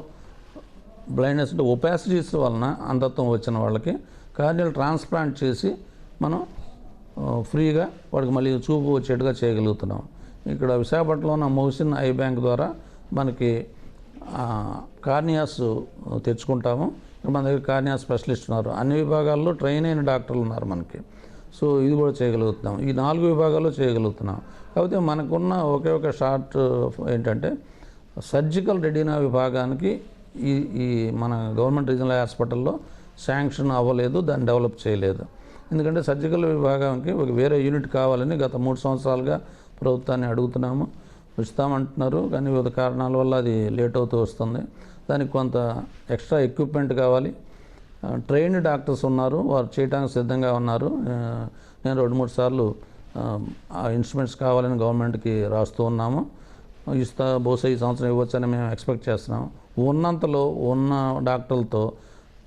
బ్లైండ్నెస్ అంటే ఒపాసిటీస్ వలన అంధత్వం వచ్చిన వాళ్ళకి కార్నియల్ ట్రాన్స్ప్లాంట్ చేసి మనం ఫ్రీగా వాడికి మళ్ళీ చూపు వచ్చేట్టుగా చేయగలుగుతున్నాం. ఇక్కడ విశాఖపట్నంలో ఉన్న మౌసిన్ ఐ బ్యాంక్ ద్వారా మనకి కార్నియాస్ తెచ్చుకుంటాము. మన దగ్గర కార్నియా స్పెషలిస్ట్ ఉన్నారు. అన్ని విభాగాల్లో ట్రైన్ అయిన డాక్టర్లు ఉన్నారు మనకి. సో ఇది కూడా చేయగలుగుతున్నాం. ఈ 4 విభాగాల్లో చేయగలుగుతున్నాం. కాకపోతే మనకున్న ఒకే ఒక షార్ట్ ఏంటంటే సర్జికల్ రెటీనా విభాగానికి ఈ మన గవర్నమెంట్ రీజనల్ హాస్పిటల్లో శాంక్షన్ అవ్వలేదు, దాన్ని డెవలప్ చేయలేదు. ఎందుకంటే సర్జికల్ విభాగానికి ఒక వేరే యూనిట్ కావాలని గత 3 సంవత్సరాలుగా ప్రభుత్వాన్ని అడుగుతున్నాము. ఇస్తామంటున్నారు, కానీ వివిధ కారణాల వల్ల అది లేట్ అవుతూ వస్తుంది. దానికి కొంత ఎక్స్ట్రా ఎక్విప్మెంట్ కావాలి. ట్రైన్డ్ డాక్టర్స్ ఉన్నారు, వారు చేయడానికి సిద్ధంగా ఉన్నారు. నేను 2-3 సార్లు ఆ ఇన్స్ట్రుమెంట్స్ కావాలని గవర్నమెంట్కి రాస్తూ ఉన్నాము. బహుశా ఈ సంవత్సరం ఇవ్వచ్చని మేము ఎక్స్పెక్ట్ చేస్తున్నాము. ఉన్నంతలో ఉన్న డాక్టర్లతో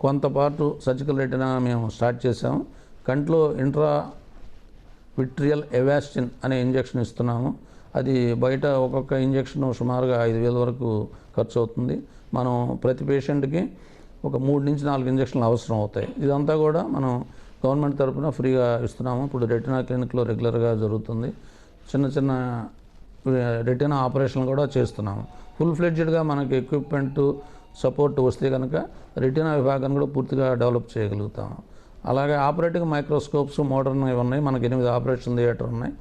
కొంతపాటు సర్జికల్ రెటీనా మేము స్టార్ట్ చేసాము. కంట్లో ఇంట్రా విట్రియల్ ఎవాస్టిన్ అనే ఇంజెక్షన్ ఇస్తున్నాము. అది బయట ఒక్కొక్క ఇంజెక్షన్ సుమారుగా 5,000 వరకు ఖర్చు అవుతుంది. మనం ప్రతి పేషెంట్కి ఒక 3 నుంచి 4 ఇంజెక్షన్లు అవసరం అవుతాయి. ఇదంతా కూడా మనం గవర్నమెంట్ తరఫున ఫ్రీగా ఇస్తున్నాము. ఇప్పుడు రెటీనా క్లినిక్లో రెగ్యులర్గా జరుగుతుంది. చిన్న చిన్న రెటీనా ఆపరేషన్లు కూడా చేస్తున్నాము. ఫుల్ ఫ్లెడ్జ్డ్గా మనకి ఎక్విప్మెంట్ సపోర్ట్ వస్తే కనుక రెటీనా విభాగాన్ని కూడా పూర్తిగా డెవలప్ చేయగలుగుతాము. అలాగే ఆపరేటింగ్ మైక్రోస్కోప్స్ మోడర్న్ ఉన్నాయి. మనకి 8 ఆపరేషన్ థియేటర్ ఉన్నాయి.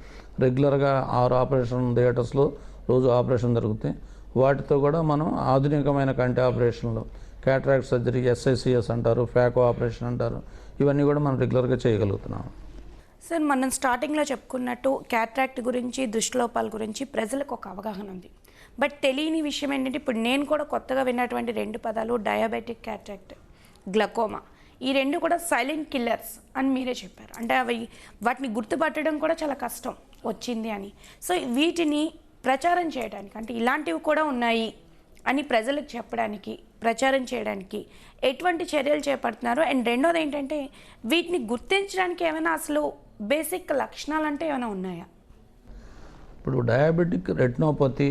రెగ్యులర్గా 6 ఆపరేషన్ థియేటర్స్లో రోజు ఆపరేషన్ జరుగుతాయి. వాటితో కూడా మనం ఆధునికమైన కంటి ఆపరేషన్లు, క్యాటరాక్ట్ సర్జరీ, SICS అంటారు, ఫ్యాకో ఆపరేషన్ అంటారు, ఇవన్నీ కూడా మనం రెగ్యులర్గా చేయగలుగుతున్నాం. సార్, మనం స్టార్టింగ్లో చెప్పుకున్నట్టు క్యాట్రాక్ట్ గురించి, దృష్టిలోపాల గురించి ప్రజలకు ఒక అవగాహన ఉంది. బట్ తెలియని విషయం ఏంటంటే ఇప్పుడు నేను కూడా కొత్తగా విన్నటువంటి 2 పదాలు డయాబెటిక్ క్యాట్రాక్ట్, గ్లకోమా. ఈ 2 కూడా సైలెంట్ కిల్లర్స్ అని మీరే చెప్పారు. అంటే వాటిని గుర్తుపట్టడం కూడా చాలా కష్టం వచ్చింది అని. సో వీటిని ప్రచారం చేయడానికి, అంటే ఇలాంటివి కూడా ఉన్నాయి అని ప్రజలకు చెప్పడానికి, ప్రచారం చేయడానికి ఎటువంటి చర్యలు చేపడుతున్నారు? అండ్ రెండోది ఏంటంటే వీటిని గుర్తించడానికి ఏమైనా అసలు బేసిక్ లక్షణాలు అంటే ఏమైనా ఉన్నాయా? ఇప్పుడు డయాబెటిక్ రెటినోపతి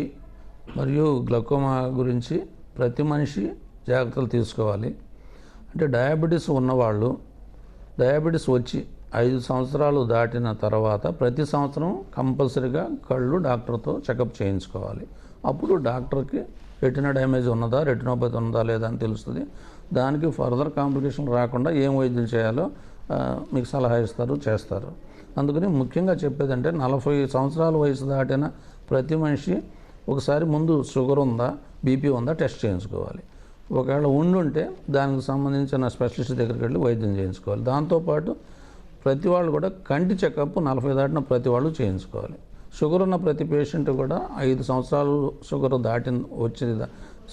మరియు గ్లకోమా గురించి ప్రతి మనిషి జాగ్రత్తలు తీసుకోవాలి. అంటే డయాబెటీస్ ఉన్నవాళ్ళు డయాబెటీస్ వచ్చి 5 సంవత్సరాలు దాటిన తర్వాత ప్రతి సంవత్సరం కంపల్సరీగా కళ్ళు డాక్టర్తో చెకప్ చేయించుకోవాలి. అప్పుడు డాక్టర్కి రెటినా డ్యామేజ్ ఉన్నదా, రెటినోపతి ఉన్నదా లేదా అని తెలుస్తుంది. దానికి ఫర్దర్ కాంప్లికేషన్ రాకుండా ఏం వైద్యం చేయాలో మీకు సలహా ఇస్తారు, చేస్తారు. అందుకని ముఖ్యంగా చెప్పేదంటే 40 సంవత్సరాల వయసు దాటిన ప్రతి మనిషి ఒకసారి ముందు షుగర్ ఉందా, బీపీ ఉందా టెస్ట్ చేయించుకోవాలి. ఒకవేళ ఉండుంటే దానికి సంబంధించిన స్పెషలిస్ట్ దగ్గరికి వెళ్ళి వైద్యం చేయించుకోవాలి. దాంతోపాటు ప్రతి వాళ్ళు కూడా కంటి చెకప్ 40 దాటిన ప్రతి వాళ్ళు చేయించుకోవాలి. షుగర్ ఉన్న ప్రతి పేషెంట్ కూడా 5 సంవత్సరాలు షుగర్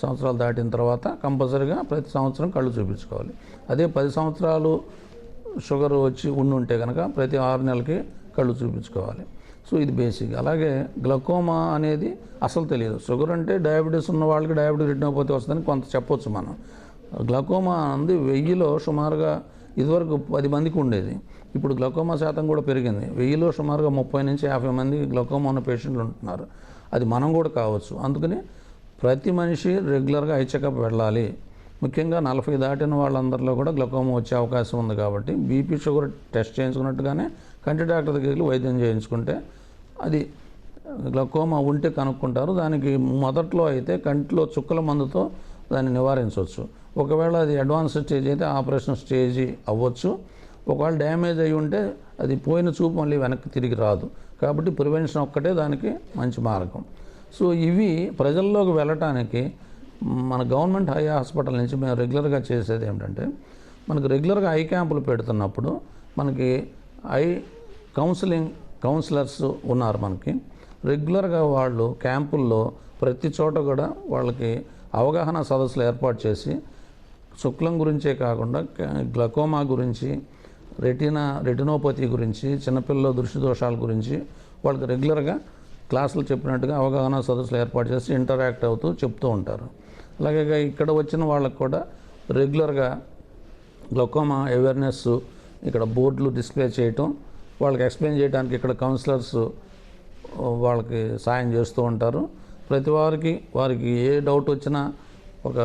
సంవత్సరాలు దాటిన తర్వాత కంపల్సరీగా ప్రతి సంవత్సరం కళ్ళు చూపించుకోవాలి. అదే 10 సంవత్సరాలు షుగర్ వచ్చి ఉండుంటే కనుక ప్రతి 6 నెలలకి కళ్ళు చూపించుకోవాలి. సో ఇది బేసిక్. అలాగే గ్లకోమా అనేది అసలు తెలియదు. షుగర్ అంటే డయాబెటీస్ ఉన్న వాళ్ళకి డయాబెటిక్ రెటినోపతి వస్తుందని కొంత చెప్పొచ్చు మనం. గ్లకోమా అనేది 1000లో సుమారుగా ఇదివరకు 10 మందికి ఉండేది. ఇప్పుడు గ్లకోమా శాతం కూడా పెరిగింది. 1000లో సుమారుగా 30 నుంచి 50 మంది గ్లకోమా ఉన్న పేషెంట్లు ఉంటున్నారు. అది మనం కూడా కావచ్చు. అందుకని ప్రతి మనిషి రెగ్యులర్గా ఐ చెకప్ వెళ్ళాలి. ముఖ్యంగా 40 దాటిన వాళ్ళందరిలో కూడా గ్లకోమా వచ్చే అవకాశం ఉంది. కాబట్టి బీపీ షుగర్ టెస్ట్ చేయించుకున్నట్టుగానే కంటి డాక్టర్ దగ్గరికి వెళ్ళి వైద్యం చేయించుకుంటే అది గ్లకోమా ఉంటే కనుక్కుంటారు. దానికి మొదట్లో అయితే కంటిలో చుక్కల మందుతో దాన్ని నివారించవచ్చు. ఒకవేళ అది అడ్వాన్స్ స్టేజ్ అయితే ఆపరేషన్ స్టేజ్ అవ్వచ్చు. ఒకవేళ డ్యామేజ్ అయి ఉంటే అది పోయిన చూపు మళ్ళీ వెనక్కి తిరిగి రాదు. కాబట్టి ప్రివెన్షన్ ఒక్కటే దానికి మంచి మార్గం. సో ఇవి ప్రజల్లోకి వెళ్ళటానికి మన గవర్నమెంట్ ఐ హాస్పిటల్ నుంచి మేము రెగ్యులర్గా చేసేది ఏమిటంటే, మనకు రెగ్యులర్గా ఐ క్యాంపులు పెడుతున్నప్పుడు మనకి ఐ కౌన్సిలర్స్ ఉన్నారు. మనకి రెగ్యులర్గా వాళ్ళు క్యాంపుల్లో ప్రతి చోట కూడా వాళ్ళకి అవగాహన సదస్సులు ఏర్పాటు చేసి శుక్లం గురించే కాకుండా గ్లకోమా గురించి, రెటినోపతి గురించి, చిన్నపిల్లల దృష్టి దోషాల గురించి వాళ్ళకి రెగ్యులర్గా క్లాసులు చెప్పినట్టుగా అవగాహన సదస్సులు ఏర్పాటు చేసి ఇంటరాక్ట్ అవుతూ చెప్తూ ఉంటారు. అలాగే ఇక్కడ వచ్చిన వాళ్ళకు కూడా రెగ్యులర్గా గ్లకోమా అవేర్నెస్ ఇక్కడ బోర్డులు డిస్ప్లే చేయటం, వాళ్ళకి ఎక్స్ప్లెయిన్ చేయడానికి ఇక్కడ కౌన్సిలర్స్ వాళ్ళకి సాయం చేస్తూ ఉంటారు. ప్రతి వారికి ఏ డౌట్ వచ్చినా ఒక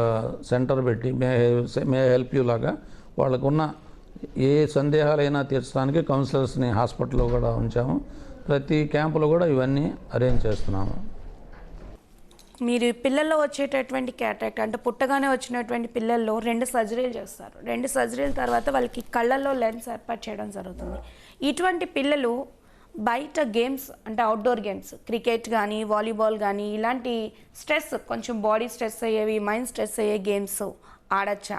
సెంటర్ పెట్టి మే హెల్ప్ యూ లాగా వాళ్ళకున్న ఏ సందేహాలైనా తీర్చడానికి కౌన్సిలర్స్ని హాస్పిటల్లో కూడా ఉంచాము. ప్రతి క్యాంపులో కూడా ఇవన్నీ అరేంజ్ చేస్తున్నాము. మీరు పిల్లల్లో వచ్చేటటువంటి క్యాటరాక్ట్ అంటే పుట్టగానే వచ్చినటువంటి పిల్లల్లో 2 సర్జరీలు చేస్తారు. 2 సర్జరీల తర్వాత వాళ్ళకి కళ్ళల్లో లెన్స్ ఏర్పాటు చేయడం జరుగుతుంది. ఇటువంటి పిల్లలు బయట గేమ్స్ అంటే అవుట్డోర్ గేమ్స్ క్రికెట్ కానీ వాలీబాల్ కానీ ఇలాంటి స్ట్రెస్ కొంచెం బాడీ స్ట్రెస్ అయ్యేవి మైండ్ స్ట్రెస్ అయ్యే గేమ్స్ ఆడచ్చా?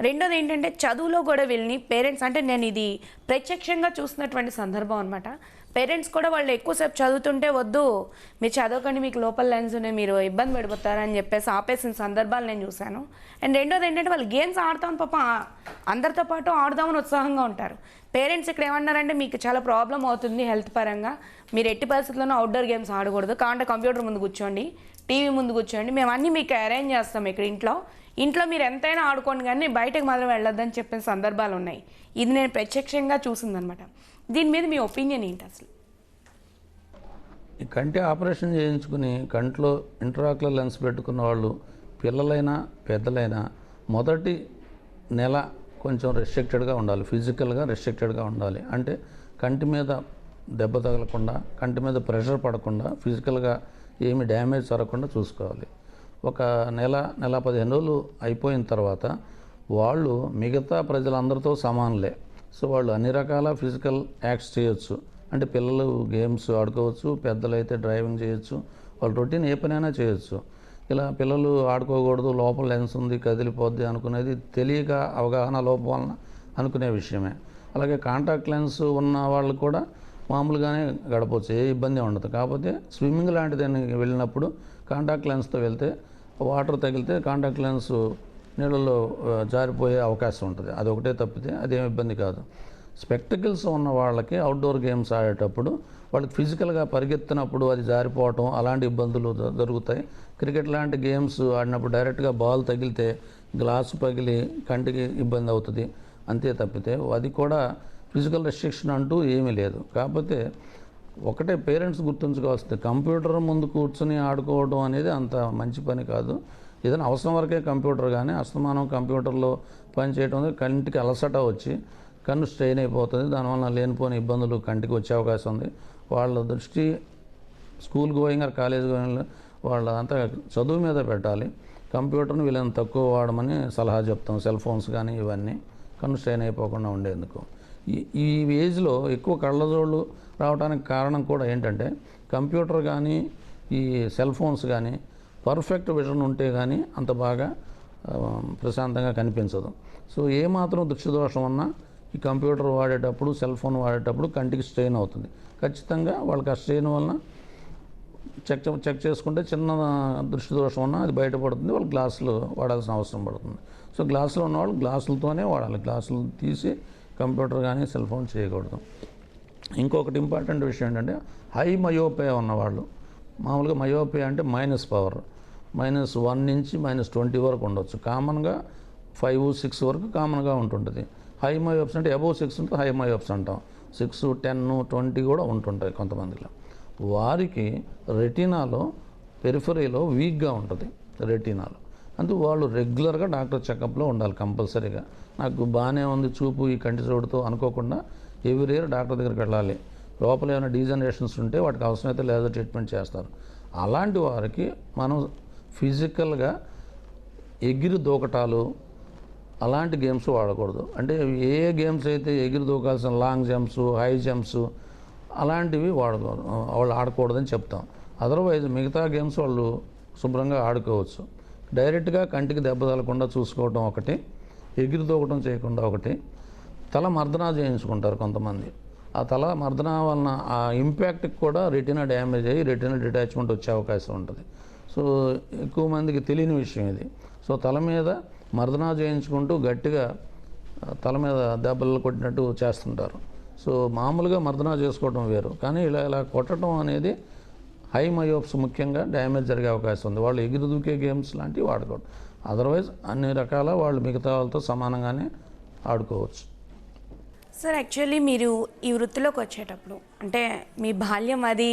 రెండోది ఏంటంటే చదువులో కూడా వీళ్ళని పేరెంట్స్ అంటే నేను ఇది ప్రత్యక్షంగా చూసినటువంటి సందర్భం అనమాట. పేరెంట్స్ కూడా వాళ్ళు ఎక్కువసేపు చదువుతుంటే వద్దు మీరు చదవకండి మీకు లోపల లెన్స్ ఉన్నాయి మీరు ఇబ్బంది పడిపోతారని చెప్పేసి ఆపేసిన సందర్భాలు నేను చూశాను. అండ్ రెండోది ఏంటంటే వాళ్ళు గేమ్స్ ఆడతామని పాప అందరితో పాటు ఆడదామని ఉత్సాహంగా ఉంటారు. పేరెంట్స్ ఇక్కడ ఏమన్నారంటే మీకు చాలా ప్రాబ్లం అవుతుంది హెల్త్ పరంగా, మీరు ఎట్టి పరిస్థితుల్లోనూ అవుట్డోర్ గేమ్స్ ఆడకూడదు, కావాలంటే కంప్యూటర్ ముందు కూర్చోండి, టీవీ ముందు కూర్చోండి, మేము అన్నీ మీకు అరేంజ్ చేస్తాం ఇక్కడ ఇంట్లో మీరు ఎంతైనా ఆడుకోండి కానీ బయటకు మాత్రం వెళ్ళొద్దని చెప్పిన సందర్భాలు ఉన్నాయి. ఇది నేను ప్రత్యక్షంగా చూసిందనమాట. దీని మీద మీ ఒపీనియన్ ఏంటి అసలు? ఈ కంటి ఆపరేషన్ చేయించుకుని కంట్లో ఇంట్రాక్యులర్ లెన్స్ పెట్టుకున్న వాళ్ళు పిల్లలైనా పెద్దలైనా మొదటి నెల కొంచెం రెస్ట్రిక్టెడ్గా ఉండాలి, ఫిజికల్గా రెస్ట్రిక్టెడ్గా ఉండాలి. అంటే కంటి మీద దెబ్బ తగలకుండా, కంటి మీద ప్రెషర్ పడకుండా, ఫిజికల్గా ఏమి డ్యామేజ్ జరగకుండా చూసుకోవాలి. ఒక నెల 15 రోజులు అయిపోయిన తర్వాత వాళ్ళు మిగతా ప్రజలందరితో సమానులే. సో వాళ్ళు అన్ని రకాల ఫిజికల్ యాక్ట్స్ చేయొచ్చు. అంటే పిల్లలు గేమ్స్ ఆడుకోవచ్చు, పెద్దలైతే డ్రైవింగ్ చేయొచ్చు, వాళ్ళ రొటీన్ ఏ పనైనా చేయొచ్చు. ఇలా పిల్లలు ఆడుకోకూడదు లోపల లెన్స్ ఉంది కదిలిపోద్ది అనుకునేది తెలియక అవగాహన లోపం వలన అనుకునే విషయమే. అలాగే కాంటాక్ట్ లెన్స్ ఉన్న వాళ్ళు కూడా మామూలుగానే గడపవచ్చు, ఏ ఇబ్బంది ఉండదు. కాకపోతే స్విమ్మింగ్ లాంటిదానికి వెళ్ళినప్పుడు కాంటాక్ట్ లెన్స్తో వెళ్తే వాటర్ తగిలితే కాంటాక్ట్ లెన్స్ నీళ్ళలో జారిపోయే అవకాశం ఉంటుంది. అది ఒకటే తప్పితే అదేం ఇబ్బంది కాదు. స్పెక్టికల్స్ ఉన్న వాళ్ళకి అవుట్డోర్ గేమ్స్ ఆడేటప్పుడు వాళ్ళకి ఫిజికల్గా పరిగెత్తినప్పుడు అది జారిపోవటం అలాంటి ఇబ్బందులు జరుగుతాయి. క్రికెట్ లాంటి గేమ్స్ ఆడినప్పుడు డైరెక్ట్గా బాల్ తగిలితే గ్లాసు పగిలి కంటికి ఇబ్బంది అవుతుంది. అంతే తప్పితే అది కూడా ఫిజికల్ రెస్ట్రిక్షన్ అంటూ ఏమీ లేదు. కాకపోతే ఒకటే పేరెంట్స్ గుర్తుంచుకోవాల్సింది, కంప్యూటర్ ముందు కూర్చొని ఆడుకోవడం అనేది అంత మంచి పని కాదు. ఏదైనా అవసరం వరకే కంప్యూటర్, కానీ అస్తమానం కంప్యూటర్లో పని చేయడం కంటికి అలసట వచ్చి కన్ను స్ట్రెయిన్ అయిపోతుంది. దానివల్ల లేనిపోని ఇబ్బందులు కంటికి వచ్చే అవకాశం ఉంది. వాళ్ళ దృష్టి school going or college going వాళ్ళంతా చదువు మీద పెట్టాలి. కంప్యూటర్ని వీళ్ళని తక్కువ వాడమని సలహా చెప్తాం. సెల్ ఫోన్స్ కానీ ఇవన్నీ కన్ను స్ట్రెయిన్ అయిపోకుండా ఉండేందుకు. ఈ ఏజ్లో ఎక్కువ కళ్ళజోళ్ళు రావడానికి కారణం కూడా ఏంటంటే కంప్యూటర్ కానీ ఈ సెల్ ఫోన్స్ కానీ పర్ఫెక్ట్ విజన్ ఉంటే కానీ అంత బాగా ప్రశాంతంగా కనిపించదు. సో ఏమాత్రం దృష్టి దోషం ఉన్నా ఈ కంప్యూటర్ వాడేటప్పుడు సెల్ ఫోన్ వాడేటప్పుడు కంటికి స్ట్రెయిన్ అవుతుంది. ఖచ్చితంగా వాళ్ళకి ఆ స్ట్రెయిన్ వలన చెక్ చేసుకుంటే చిన్న దృష్టి దోషం ఉన్నా అది బయటపడుతుంది. వాళ్ళు గ్లాసులు వాడాల్సిన అవసరం పడుతుంది. సో గ్లాసులు ఉన్నవాళ్ళు గ్లాసులతోనే వాడాలి. గ్లాసులు తీసి కంప్యూటర్ కానీ సెల్ ఫోన్ చేయకూడదు. ఇంకొకటి ఇంపార్టెంట్ విషయం ఏంటంటే హై మయోపియా ఉన్నవాళ్ళు, మామూలుగా మయోపియా అంటే మైనస్ పవర్ -1 నుంచి -20 వరకు ఉండొచ్చు. కామన్గా 5, 6 వరకు కామన్గా ఉంటుంటుంది. హై మయోప్స్ అంటే అబోవ్ 6 ఉంటే హై మయోప్స్ అంటాం. 6, 10, 20 కూడా ఉంటుంటాయి కొంతమందిలో. వారికి రెటీనాలో పెరిఫరీలో వీక్గా ఉంటుంది రెటీనాలో. అందుకు వాళ్ళు రెగ్యులర్గా డాక్టర్ చెకప్లో ఉండాలి కంపల్సరీగా. నాకు బాగానే ఉంది చూపు ఈ కంటి చూడుతో అనుకోకుండా ఎవ్రీ ఇయర్ డాక్టర్ దగ్గరికి వెళ్ళాలి. లోపల ఏమైనా డీజనరేషన్స్ ఉంటే వాటికి అవసరమైతే లేజర్ ట్రీట్మెంట్ చేస్తారు. అలాంటి వారికి మనం ఫిజికల్గా ఎగిరి దూకటాలు అలాంటి గేమ్స్ వాడకూడదు. అంటే ఏ గేమ్స్ అయితే ఎగిరి దూకాల్సిన లాంగ్ జంప్స్, హై జంప్స్ అలాంటివి వాడకూడదు, వాళ్ళు ఆడకూడదని చెప్తాం. అదర్వైజ్ మిగతా గేమ్స్ వాళ్ళు శుభ్రంగా ఆడుకోవచ్చు. డైరెక్ట్గా కంటికి దెబ్బ తగలకుండా చూసుకోవటం ఒకటి, ఎగిరి దూకటం చేయకుండా ఒకటి, తల మర్దనా చేయించుకుంటారు కొంతమంది. ఆ తల మర్దనా వలన ఆ ఇంపాక్ట్కి కూడా రెటీనా డ్యామేజ్ అయ్యి రెటీనా డిటాచ్మెంట్ వచ్చే అవకాశం ఉంటుంది. సో ఎక్కువ మందికి తెలియని విషయం ఇది. సో తల మీద మర్దనా చేయించుకుంటూ గట్టిగా తల మీద దెబ్బలు కొట్టినట్టు చేస్తుంటారు. సో మామూలుగా మర్దనా చేసుకోవడం వేరు, కానీ ఇలా కొట్టడం అనేది హై మయోప్స్ ముఖ్యంగా డ్యామేజ్ జరిగే అవకాశం ఉంది. వాళ్ళు ఎగిరి దూకే గేమ్స్ లాంటివి వాడకూడదు. అదర్వైజ్ అన్ని రకాల వాళ్ళు మిగతా వాళ్ళతో సమానంగానే ఆడుకోవచ్చు. సార్, యాక్చువల్లీ మీరు ఈ వృత్తిలోకి వచ్చేటప్పుడు అంటే మీ బాల్యం అది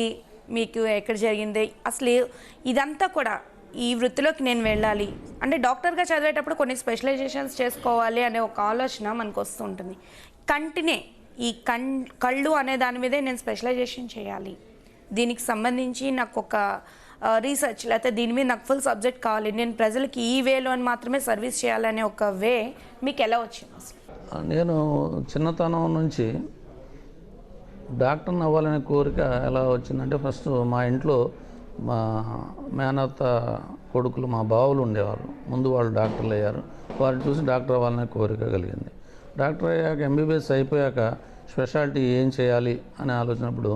మీకు ఎక్కడ జరిగింది, అసలు ఇదంతా కూడా ఈ వృత్తిలోకి నేను వెళ్ళాలి అంటే డాక్టర్గా చదివేటప్పుడు కొన్ని స్పెషలైజేషన్స్ చేసుకోవాలి అనే ఒక ఆలోచన మనకు వస్తూ ఉంటుంది. కంటినే ఈ కళ్ళు అనే దాని మీదే నేను స్పెషలైజేషన్ చేయాలి, దీనికి సంబంధించి నాకు ఒక రీసెర్చ్ లేకపోతే దీని మీద నాకు ఫుల్ సబ్జెక్ట్ కావాలి, నేను ప్రజలకి ఈ వేలో మాత్రమే సర్వీస్ చేయాలనే ఒక వే మీకు ఎలా వచ్చింది అసలు? నేను చిన్నతనం నుంచి డాక్టర్ని అవ్వాలనే కోరిక ఎలా వచ్చిందంటే, ఫస్ట్ మా ఇంట్లో మా మేనత్త కొడుకులు మా బావులు ఉండేవారు. ముందు వాళ్ళు డాక్టర్లు అయ్యారు. వారిని చూసి డాక్టర్ అవ్వాలనే కోరిక కలిగింది. డాక్టర్ అయ్యాక ఎంబీబీఎస్ అయిపోయాక స్పెషాలిటీ ఏం చేయాలి అని ఆలోచనప్పుడు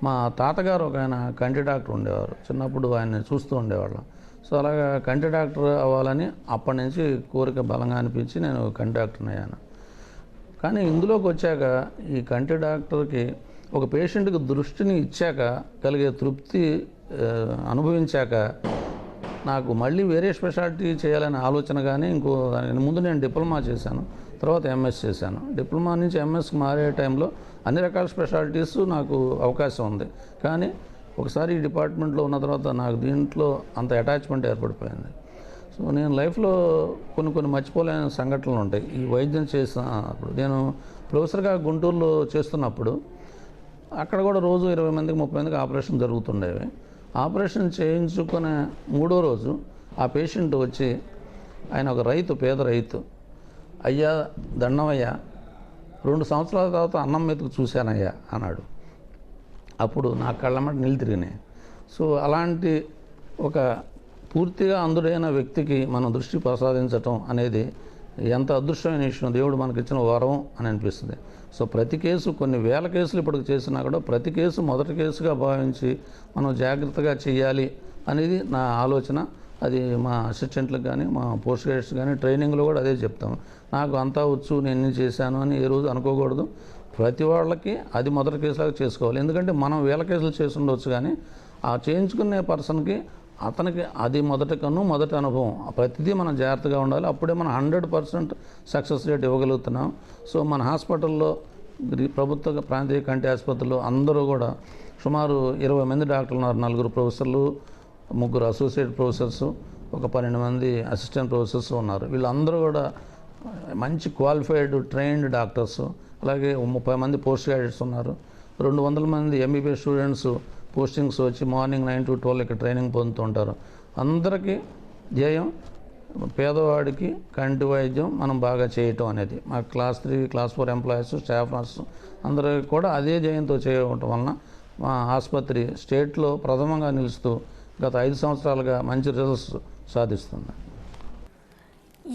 మా తాతగారు ఒక ఆయన కంటి డాక్టర్ ఉండేవారు. చిన్నప్పుడు ఆయన్ని చూస్తూ ఉండేవాళ్ళం. సో అలాగా కంటి డాక్టర్ అవ్వాలని అప్పటి నుంచి కోరిక బలంగా అనిపించి నేను కంటి డాక్టర్ని అయ్యాను. కానీ ఇందులోకి వచ్చాక ఈ కంటి డాక్టర్కి ఒక పేషెంట్కి దృష్టిని ఇచ్చాక కలిగే తృప్తి అనుభవించాక నాకు మళ్ళీ వేరే స్పెషాలిటీ చేయాలనే ఆలోచన. కానీ ముందు నేను డిప్లొమా చేశాను, తర్వాత ఎంఎస్ చేశాను. డిప్లొమా నుంచి ఎంఎస్కి మారే టైంలో అన్ని రకాల స్పెషాలిటీస్ నాకు అవకాశం ఉంది. కానీ ఒకసారి ఈ డిపార్ట్మెంట్లో ఉన్న తర్వాత నాకు దీంట్లో అంత అటాచ్మెంట్ ఏర్పడిపోయింది. సో నేను లైఫ్లో కొన్ని మర్చిపోలేని సంఘటనలు ఉంటాయి. ఈ వైద్యం చేసినప్పుడు నేను ప్రొఫెసర్గా గుంటూరులో చేస్తున్నప్పుడు అక్కడ కూడా రోజు 20 మందికి 30 మందికి ఆపరేషన్ జరుగుతుండేవి. ఆపరేషన్ చేయించుకునే 3వ రోజు ఆ పేషెంట్ వచ్చి, ఆయన ఒక రైతు, పేద రైతు, అయ్యా దండమయ్యా, 2 సంవత్సరాల తర్వాత అన్నం మెతుకు చూశానయ్యా అన్నాడు. అప్పుడు నా కళ్ళమ్మట నీళ్ళు తిరిగినాయి. సో అలాంటి ఒక పూర్తిగా అందుడైన వ్యక్తికి మనం దృష్టి ప్రసాదించటం అనేది ఎంత అదృష్టమైన విషయం, దేవుడు మనకి ఇచ్చిన వరం అని అనిపిస్తుంది. సో ప్రతి కేసు, కొన్ని వేల కేసులు ఇప్పటికి చేసినా కూడా ప్రతి కేసు మొదటి కేసుగా భావించి మనం జాగ్రత్తగా చేయాలి అనేది నా ఆలోచన. అది మా అసిస్టెంట్లకు కానీ మా పోస్ట్ గ్రాడ్యుయేట్స్ కానీ ట్రైనింగ్లో కూడా అదే చెప్తాం. నాకు అంతా వచ్చు, నేను ఎన్ని చేశాను అని ఏ రోజు అనుకోకూడదు. ప్రతి వాళ్ళకి అది మొదటి కేసులాగా చేసుకోవాలి. ఎందుకంటే మనం వేల కేసులు చేసి ఉండవచ్చు, కానీ ఆ చేయించుకునే పర్సన్కి అతనికి అది మొదటి అనుభవం. ప్రతిదీ మనం జాగ్రత్తగా ఉండాలి. అప్పుడే మనం 100% సక్సెస్ రేట్ ఇవ్వగలుగుతున్నాం. సో మన హాస్పిటల్లో, ప్రభుత్వ ప్రాంతీయ కంటి ఆసుపత్రుల్లో అందరూ కూడా సుమారు 20 మంది డాక్టర్లు ఉన్నారు. 4 ప్రొఫెసర్లు, 3 అసోసియేట్ ప్రొఫెసర్స్, ఒక 12 మంది అసిస్టెంట్ ప్రొఫెసర్స్ ఉన్నారు. వీళ్ళందరూ కూడా మంచి క్వాలిఫైడ్ ట్రైన్డ్ డాక్టర్స్. అలాగే 30 మంది పోస్ట్ గ్రాడ్యుయేట్స్ ఉన్నారు. 200 మంది ఎంబీబీఎస్ స్టూడెంట్స్ పోస్టింగ్స్ వచ్చి మార్నింగ్ 9 to 12 ఇక్కడ ట్రైనింగ్ పొందుతూ ఉంటారు. అందరికీ ధ్యేయం పేదవాడికి కంటి వైద్యం మనం బాగా చేయటం అనేది. మా class 3, class 4 employees, staff nurse అందరికీ కూడా అదే ధ్యేయంతో చేయటం వలన మా ఆసుపత్రి స్టేట్లో ప్రథమంగా నిలుస్తూ గత 5 సంవత్సరాలుగా మంచి రిజల్ట్స్ సాధిస్తుంది.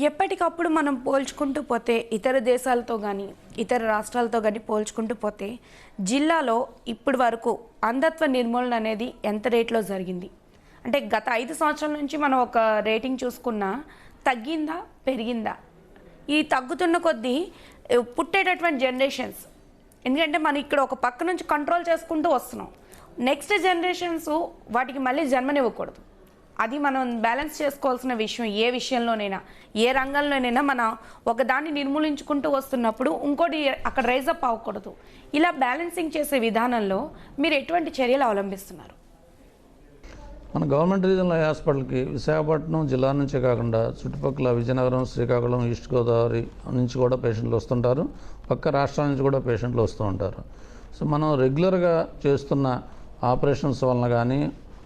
ఎప్పటికప్పుడు మనం పోల్చుకుంటూ పోతే ఇతర దేశాలతో కానీ ఇతర రాష్ట్రాలతో కానీ పోల్చుకుంటూ పోతే జిల్లాలో ఇప్పటి వరకు అంధత్వ నిర్మూలన అనేది ఎంత రేట్లో జరిగింది? అంటే గత 5 సంవత్సరాల నుంచి మనం ఒక రేటింగ్ చూసుకున్నా తగ్గిందా, పెరిగిందా? ఈ తగ్గుతున్న కొద్దీ పుట్టేటటువంటి జనరేషన్స్, ఎందుకంటే మనం ఇక్కడ ఒక పక్క నుంచి కంట్రోల్ చేసుకుంటూ వస్తున్నాం, నెక్స్ట్ జనరేషన్స్ వాటికి మళ్ళీ జన్మనివ్వకూడదు. అది మనం బ్యాలెన్స్ చేసుకోవాల్సిన విషయం. ఏ విషయంలోనైనా, ఏ రంగంలోనైనా మనం ఒకదాన్ని నిర్మూలించుకుంటూ వస్తున్నప్పుడు ఇంకోటి అక్కడ రైజప్ అవ్వకూడదు. ఇలా బ్యాలెన్సింగ్ చేసే విధానంలో మీరు ఎటువంటి చర్యలు అవలంబిస్తున్నారు? మన గవర్నమెంట్ రీజనల్ హాస్పిటల్కి విశాఖపట్నం జిల్లా నుంచే కాకుండా చుట్టుపక్కల విజయనగరం, శ్రీకాకుళం, ఈస్ట్ గోదావరి నుంచి కూడా పేషెంట్లు వస్తుంటారు. పక్క రాష్ట్రాల నుంచి కూడా పేషెంట్లు వస్తూ ఉంటారు. సో మనం రెగ్యులర్గా చేస్తున్న ఆపరేషన్స్ వలన కానీ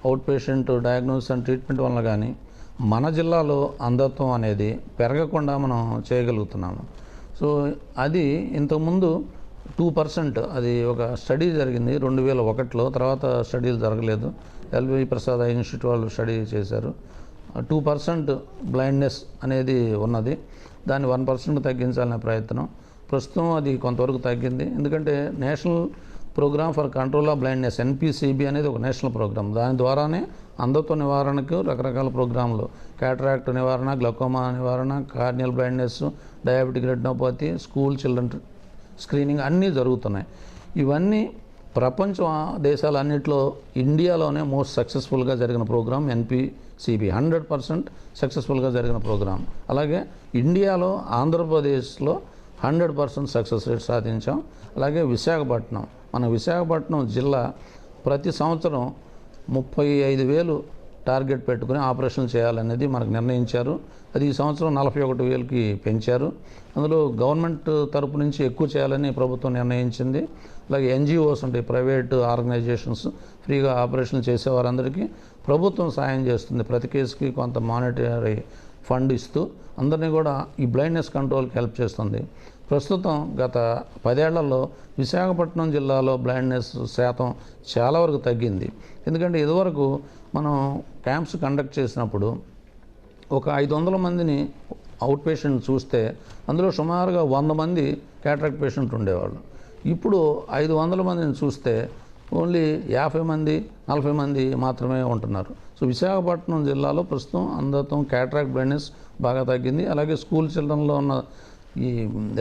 out patient diagnosis and treatment వలన కానీ మన జిల్లాలో అంధత్వం అనేది పెరగకుండా మనం చేయగలుగుతున్నాము. సో అది ఇంతకుముందు 2%, అది ఒక స్టడీ జరిగింది 2001లో, తర్వాత స్టడీలు జరగలేదు. ఎల్వి ప్రసాద్ ఇన్స్టిట్యూట్ వాళ్ళు స్టడీ చేశారు. 2% బ్లైండ్నెస్ అనేది ఉన్నది. దాన్ని 1% తగ్గించాలనే ప్రయత్నం. ప్రస్తుతం అది కొంతవరకు తగ్గింది. ఎందుకంటే national programme for control of blindness NPCB అనేది ఒక నేషనల్ ప్రోగ్రామ్. దాని ద్వారానే అంధత్వ నివారణకు రకరకాల ప్రోగ్రాంలు, క్యాటరాక్ట్ నివారణ, గ్లకోమా నివారణ, corneal blindness, diabetic retinopathy, school children screening అన్నీ జరుగుతున్నాయి. ఇవన్నీ ప్రపంచ దేశాలన్నింటిలో ఇండియాలోనే మోస్ట్ సక్సెస్ఫుల్గా జరిగిన ప్రోగ్రాం NPCB, 100% సక్సెస్ఫుల్గా జరిగిన ప్రోగ్రాం. అలాగే ఇండియాలో ఆంధ్రప్రదేశ్లో 100% సక్సెస్ రేట్ సాధించాం. అలాగే విశాఖపట్నం, మన విశాఖపట్నం జిల్లా ప్రతి సంవత్సరం 35,000 టార్గెట్ పెట్టుకుని ఆపరేషన్లు చేయాలనేది మనకు నిర్ణయించారు. అది ఈ సంవత్సరం 41,000కి పెంచారు. అందులో గవర్నమెంట్ తరపు నుంచి ఎక్కువ చేయాలని ప్రభుత్వం నిర్ణయించింది. అలాగే NGOs ఉంటాయి, ప్రైవేట్ ఆర్గనైజేషన్స్, ఫ్రీగా ఆపరేషన్లు చేసేవారందరికీ ప్రభుత్వం సాయం చేస్తుంది. ప్రతి కేసుకి కొంత మానిటరీ ఫండ్ ఇస్తూ అందరినీ కూడా ఈ బ్లైండ్నెస్ కంట్రోల్కి హెల్ప్ చేస్తుంది. ప్రస్తుతం గత 10 ఏళ్లలో విశాఖపట్నం జిల్లాలో బ్లైండ్నెస్ శాతం చాలా వరకు తగ్గింది. ఎందుకంటే ఇదివరకు మనం క్యాంప్స్ కండక్ట్ చేసినప్పుడు ఒక 500 మందిని అవుట్ పేషెంట్ చూస్తే అందులో సుమారుగా 100 మంది క్యాటరాక్ట్ పేషెంట్ ఉండేవాళ్ళు. ఇప్పుడు 500 మందిని చూస్తే ఓన్లీ 50 మంది 40 మంది మాత్రమే ఉంటున్నారు. సో విశాఖపట్నం జిల్లాలో ప్రస్తుతం అంధత్వం, క్యాటరాక్ట్ బ్లైండ్నెస్ బాగా తగ్గింది. అలాగే స్కూల్ చిల్డ్రన్లో ఉన్న ఈ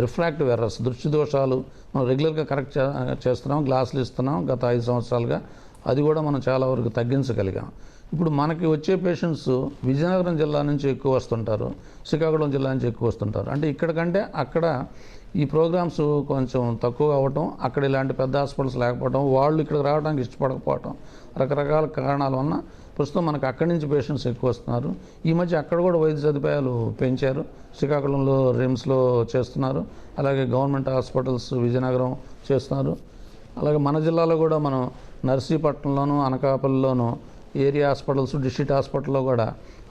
రిఫ్రాక్టివ్ ఎర్రర్స్, దృష్టి దోషాలు మనం రెగ్యులర్గా కరెక్ట్ చేస్తున్నాం, గ్లాసులు ఇస్తున్నాం గత 5 సంవత్సరాలుగా. అది కూడా మనం చాలా వరకు తగ్గించగలిగాం. ఇప్పుడు మనకి వచ్చే పేషెంట్స్ విజయనగరం జిల్లా నుంచి ఎక్కువ వస్తుంటారు, శ్రీకాకుళం జిల్లా నుంచి ఎక్కువ వస్తుంటారు. అంటే ఇక్కడ కంటే అక్కడ ఈ ప్రోగ్రామ్స్ కొంచెం తక్కువ అవ్వటం, అక్కడ ఇలాంటి పెద్ద హాస్పిటల్స్ లేకపోవడం, వాళ్ళు ఇక్కడికి రావడానికి ఇష్టపడకపోవటం, రకరకాల కారణాల వలన ప్రస్తుతం మనకు అక్కడి నుంచి పేషెంట్స్ ఎక్కువ వస్తున్నారు. ఈ మధ్య అక్కడ కూడా వైద్య సదుపాయాలు పెంచారు. శ్రీకాకుళంలో రిమ్స్లో చేస్తున్నారు, అలాగే గవర్నమెంట్ హాస్పిటల్స్ విజయనగరం చేస్తున్నారు. అలాగే మన జిల్లాలో కూడా మనం నర్సీపట్నంలోను, అనకాపల్లిలోను ఏరియా హాస్పిటల్స్, డిస్ట్రిక్ట్ హాస్పిటల్లో కూడా